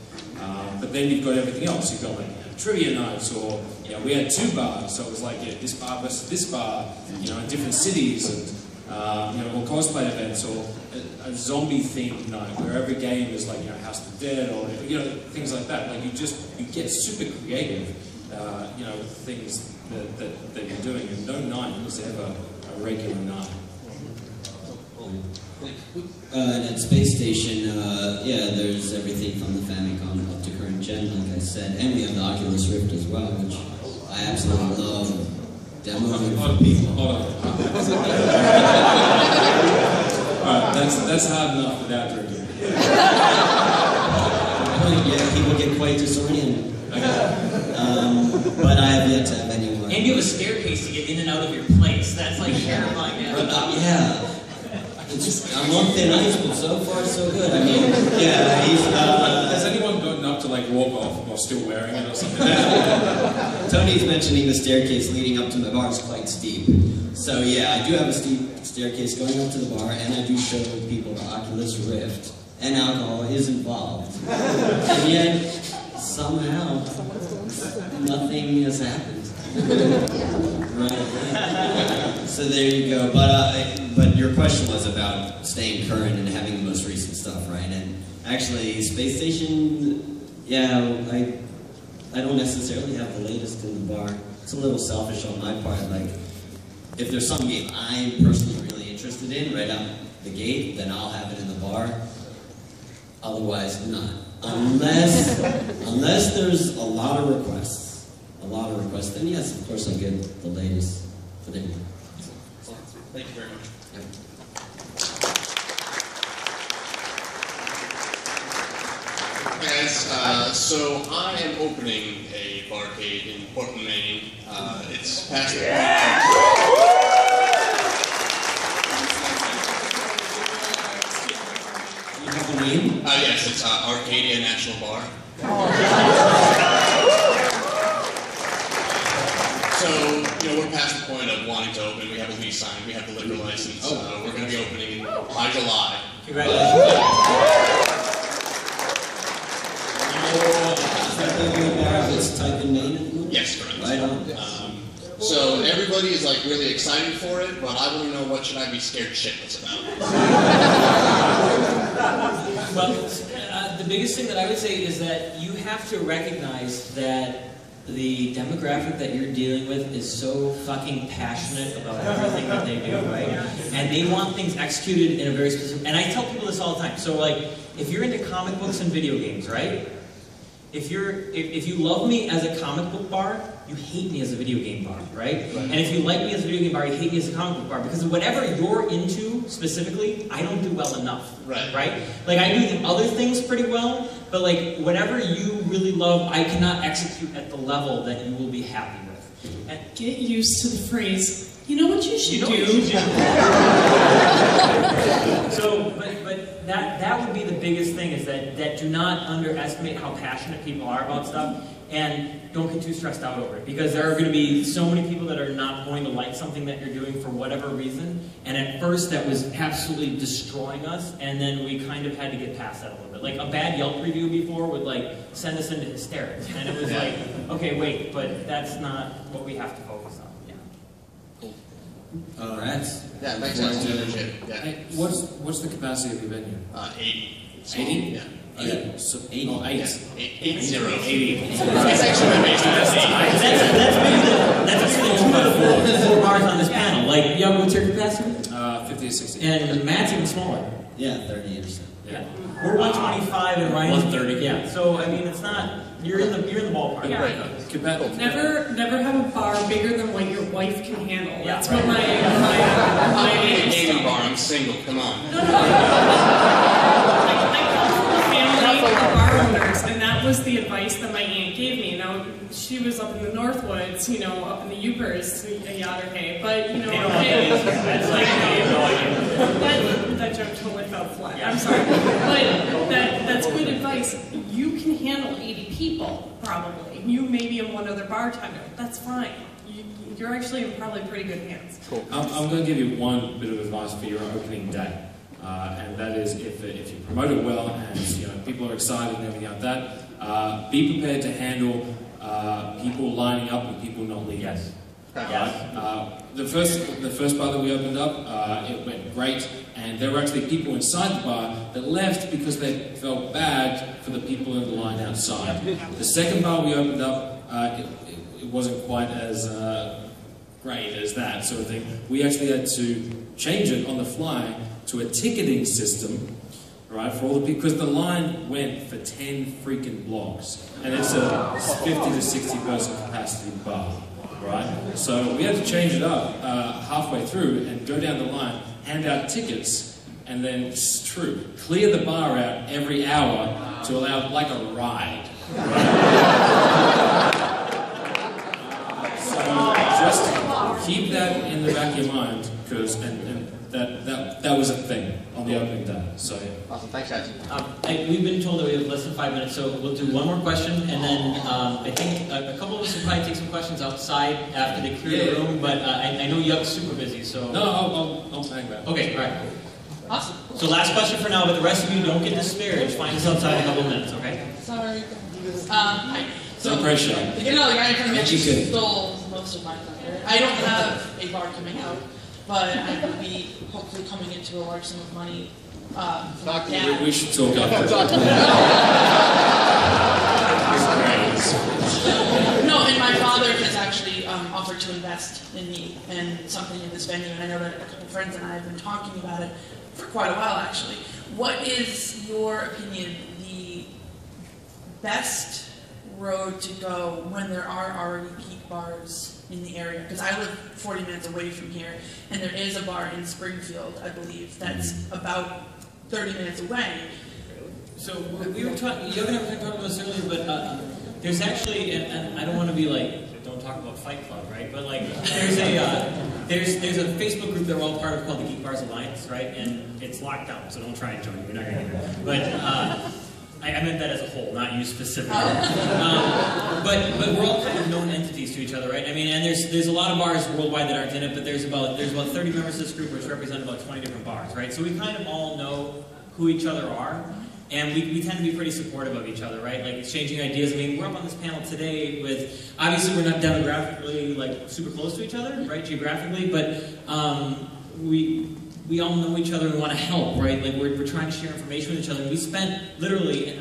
But then you've got everything else. You've got like trivia nights, or we had 2 bars, so it was like this bar versus this bar, in different cities, and or cosplay events, or a zombie themed night where every game is like House of the Dead, or things like that. Like you get super creative. Things that you're doing, and no night was ever a regular night. And at Space Station, there's everything from the Famicom up to current gen, like I said, and we have the Oculus Rift as well, which I absolutely love. Demoing for people. Alright, that's hard enough without drinking. Yeah, people get quite disoriented. But I have yet to have anyone. And you have a staircase to get in and out of your place. That's like terrifying. Yeah. I'm on thin ice, but so far so good. I mean, yeah, he's... Has anyone gotten up to like walk off while still wearing it or something? Tony's mentioning the staircase leading up to my bar is quite steep. So yeah, I do have a steep staircase going up to the bar, and I do show people the Oculus Rift, and alcohol is involved. And yet, somehow, nothing has happened. Right. So there you go. But your question was about staying current and having the most recent stuff, right? And actually, Space Station, yeah, I don't necessarily have the latest in the bar. It's a little selfish on my part. Like, if there's some game I'm personally really interested in right out the gate, then I'll have it in the bar. Otherwise, not. Unless there's a lot of requests. Then yes, of course, I get the latest for them. Thank you very much. Yep. Guys, so I am opening a barcade in Portland, Maine. It's past the point. You have the name? Yes, it's Arcadia National Bar. So, we're past the point of wanting to open. We have a lease signed. We have the liquor license. We're going to be opening by July. Congratulations. Yes, correct. Right on. So everybody is like really excited for it, but I want to know what should I be scared shitless about. Well, the biggest thing that I would say is that you have to recognize that the demographic that you're dealing with is so fucking passionate about everything that they do, right? And they want things executed in a very specific... And I tell people this all the time. So, like, if you're into comic books and video games, right? If you love me as a comic book bar, you hate me as a video game bar, right? And if you like me as a video game bar, you hate me as a comic book bar. Because whatever you're into, specifically, I don't do well enough, right? Like, I do the other things pretty well, but like, whatever you really love, I cannot execute at the level that you will be happy with. And get used to the phrase, you know what you should do? So, but that would be the biggest thing, is that do not underestimate how passionate people are about stuff, and don't get too stressed out over it, because there are going to be so many people that are not going to like something that you're doing for whatever reason, and at first that was absolutely destroying us, and then we kind of had to get past that a little bit. Like, a bad Yelp review before would like send us into hysterics, and it was like, okay, wait, but that's not what we have to focus on. All right. Yeah, thanks. Hey, what's the capacity of your venue? 80. 80? Yeah. So, 80. Oh, 8. 80. It's actually my basement. That's bigger than 2 out of 4 bars on this panel. Like, Young, what's your capacity? 50 to 60. And Matt's even smaller. Yeah, 30%. Yeah. We're 125 and Ryan's 130. Yeah. So, I mean, it's not... You're in the ballpark. Yeah. Right. Never have a bar bigger than what your wife can handle. Yeah, That's what my aim is. Gaming bar. I'm single. Come on. I come from a family of bar owners, and that was the advice that my aunt gave me. Now, she was up in the Northwoods, up in the Upers, Yatterhay, but, that joke totally fell flat. I'm sorry. But that's good advice. You can handle 80 people, probably. You maybe and one other bartender. That's fine. You're actually in probably pretty good hands. Cool. I'm going to give you one bit of advice for your opening day. And that is, if you promote it well and people are excited and everything like that, be prepared to handle people lining up and people not leaving. Yes. The first bar that we opened up, it went great, and there were actually people inside the bar that left because they felt bad for the people in the line outside. The second bar we opened up, it wasn't quite as great as that sort of thing. We actually had to change it on the fly to a ticketing system, right, for all the people, because the line went for 10 freaking blocks, and it's a 50 to 60 person capacity bar, right? So we had to change it up halfway through and go down the line, hand out tickets, and then, clear the bar out every hour to allow, like a ride. Right? So just keep that in the back of your mind, because, and that was a thing on the opening day. So Awesome, thanks guys. We've been told that we have less than 5 minutes, so we'll do one more question, and then I think a couple of us will probably take some questions outside after they clear the room, but I know Yug's super busy, so... No, I'll hang back. Okay, all right. Awesome. So last question for now, but the rest of you don't get disparaged. Find us outside in a couple of minutes, okay? Sorry. Hi. No pressure. You know, the guy from Mitch stole most of my thunder. I don't have a bar coming out, but I will be hopefully coming into a large sum of money. We should talk after. No, and my father has actually offered to invest in me and something in this venue, and I know that a couple friends and I have been talking about it for quite a while, actually. What is your opinion, the best road to go when there are already Geek Bars in the area? Because I live 40 minutes away from here, and there is a bar in Springfield, I believe, that's about 30 minutes away. So we were talking, you and I were talking about this earlier, but there's actually, and I don't want to be like, don't talk about Fight Club, right? But like, there's a Facebook group that we're all part of called the Geek Bars Alliance, right? And it's locked down, so don't try and join. You're not going to get it. But I meant that as a whole, not you specifically. But we're all kind of known entities to each other, right? I mean, and there's a lot of bars worldwide that aren't in it, but there's about 30 members of this group, which represent about 20 different bars, right? So we kind of all know who each other are, and we tend to be pretty supportive of each other, right? Like exchanging ideas. I mean, we're up on this panel today with, obviously we're not demographically like super close to each other, right, geographically, but we all know each other and want to help, right? Like we're trying to share information with each other. And we spent literally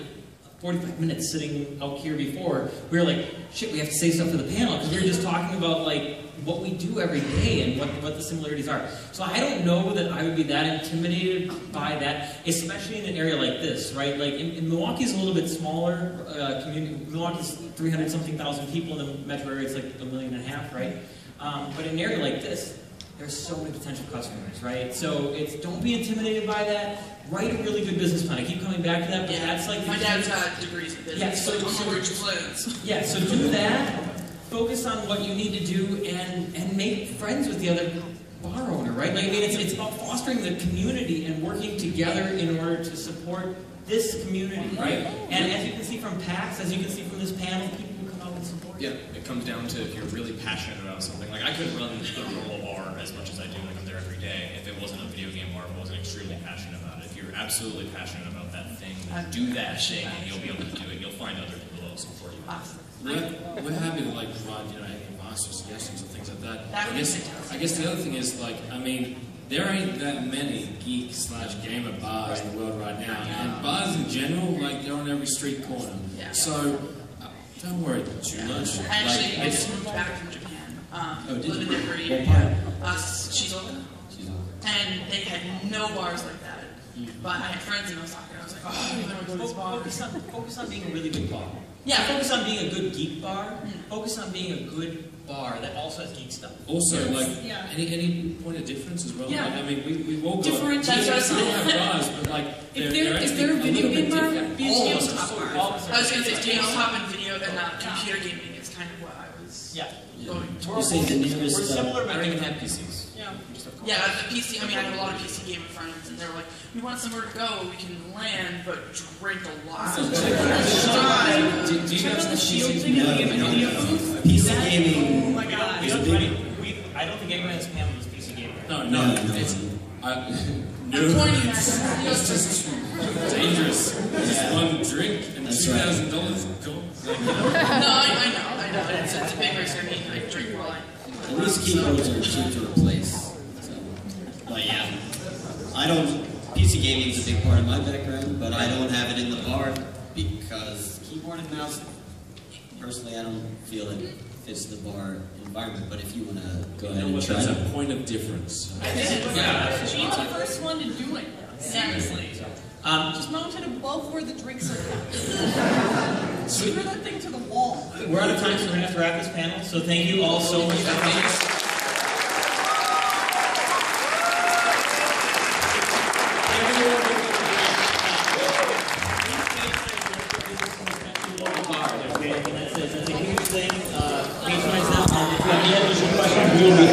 45 minutes sitting out here before. We were like, shit, we have to say stuff for the panel because we were just talking about like what we do every day and what the similarities are. So I don't know that I would be that intimidated by that, especially in an area like this, right? Like in Milwaukee's a little bit smaller community. Milwaukee's 300-something thousand people. In the metro area, it's like 1.5 million, right? But in an area like this, there's so many potential customers, right? So don't be intimidated by that. Write a really good business plan. I keep coming back to that, but that's like my dad's got degrees in business. Yeah, so do that. Focus on what you need to do and make friends with the other bar owner, right? Like, I mean, it's about fostering the community and working together in order to support this community, right? And as you can see from PAX, as you can see from this panel, people will come out and support. Yeah, it comes down to if you're really passionate about something. Like I couldn't run a normal bar as much as I do, like I'm there every day, if it wasn't a video game bar, if I wasn't extremely passionate about it. If you're absolutely passionate about that thing, then do that thing and you'll be able to do it. You'll find other people that will support you. We're happy to like provide, any advice or suggestions and things like that. I guess the other thing is like, I mean, there ain't that many geek/gamer bars in the world right now, and bars in general, like they're on every street corner. Yeah. So don't worry too much. Actually, I just moved back from Japan. Living there for a year. Shizuoka. And they had no bars like that. But I had friends in Osaka, and I was like, oh, I'm going to go to this bar. Focus on being a really good bar. Yeah. Focus on being a good geek bar. Focus on being a good bar that also has geek stuff. Also, any point of difference as well. Yeah. Like, I mean, we've all got different. That's what I we all have bars, but like If they're a video game bar, be a tabletop bar. I was going to say tabletop and video and computer gaming is kind of what I was going towards. You say the nearest. We're similar, I don't even have PCs. Yeah, the PC. I mean, I have a lot of PC gamer friends, and they're like, "We want somewhere to go. We can land, but drink a lot." Do you guys have Shield thing in the video booth? PC gaming. Oh my god. I don't think anyone has panel is PC gamer. No. It's just dangerous. Just one drink and $2,000 gone. No, I know. It's a big risk. I mean, I drink while I. At least keyboards are cheap to replace. So. But yeah, PC gaming is a big part of my background, but I don't have it in the bar because keyboard and mouse, personally, I don't feel it fits the bar environment. But if you want to go ahead and try that's it. a point of difference. She's the first one to do it. Seriously. Just mount it above where the drinks are kept. Screw that thing to the wall. We're out of time, so we're going to have to wrap this panel. So thank you all so much for coming. That's a huge thing. Patronize them. If you have any additional questions, we will be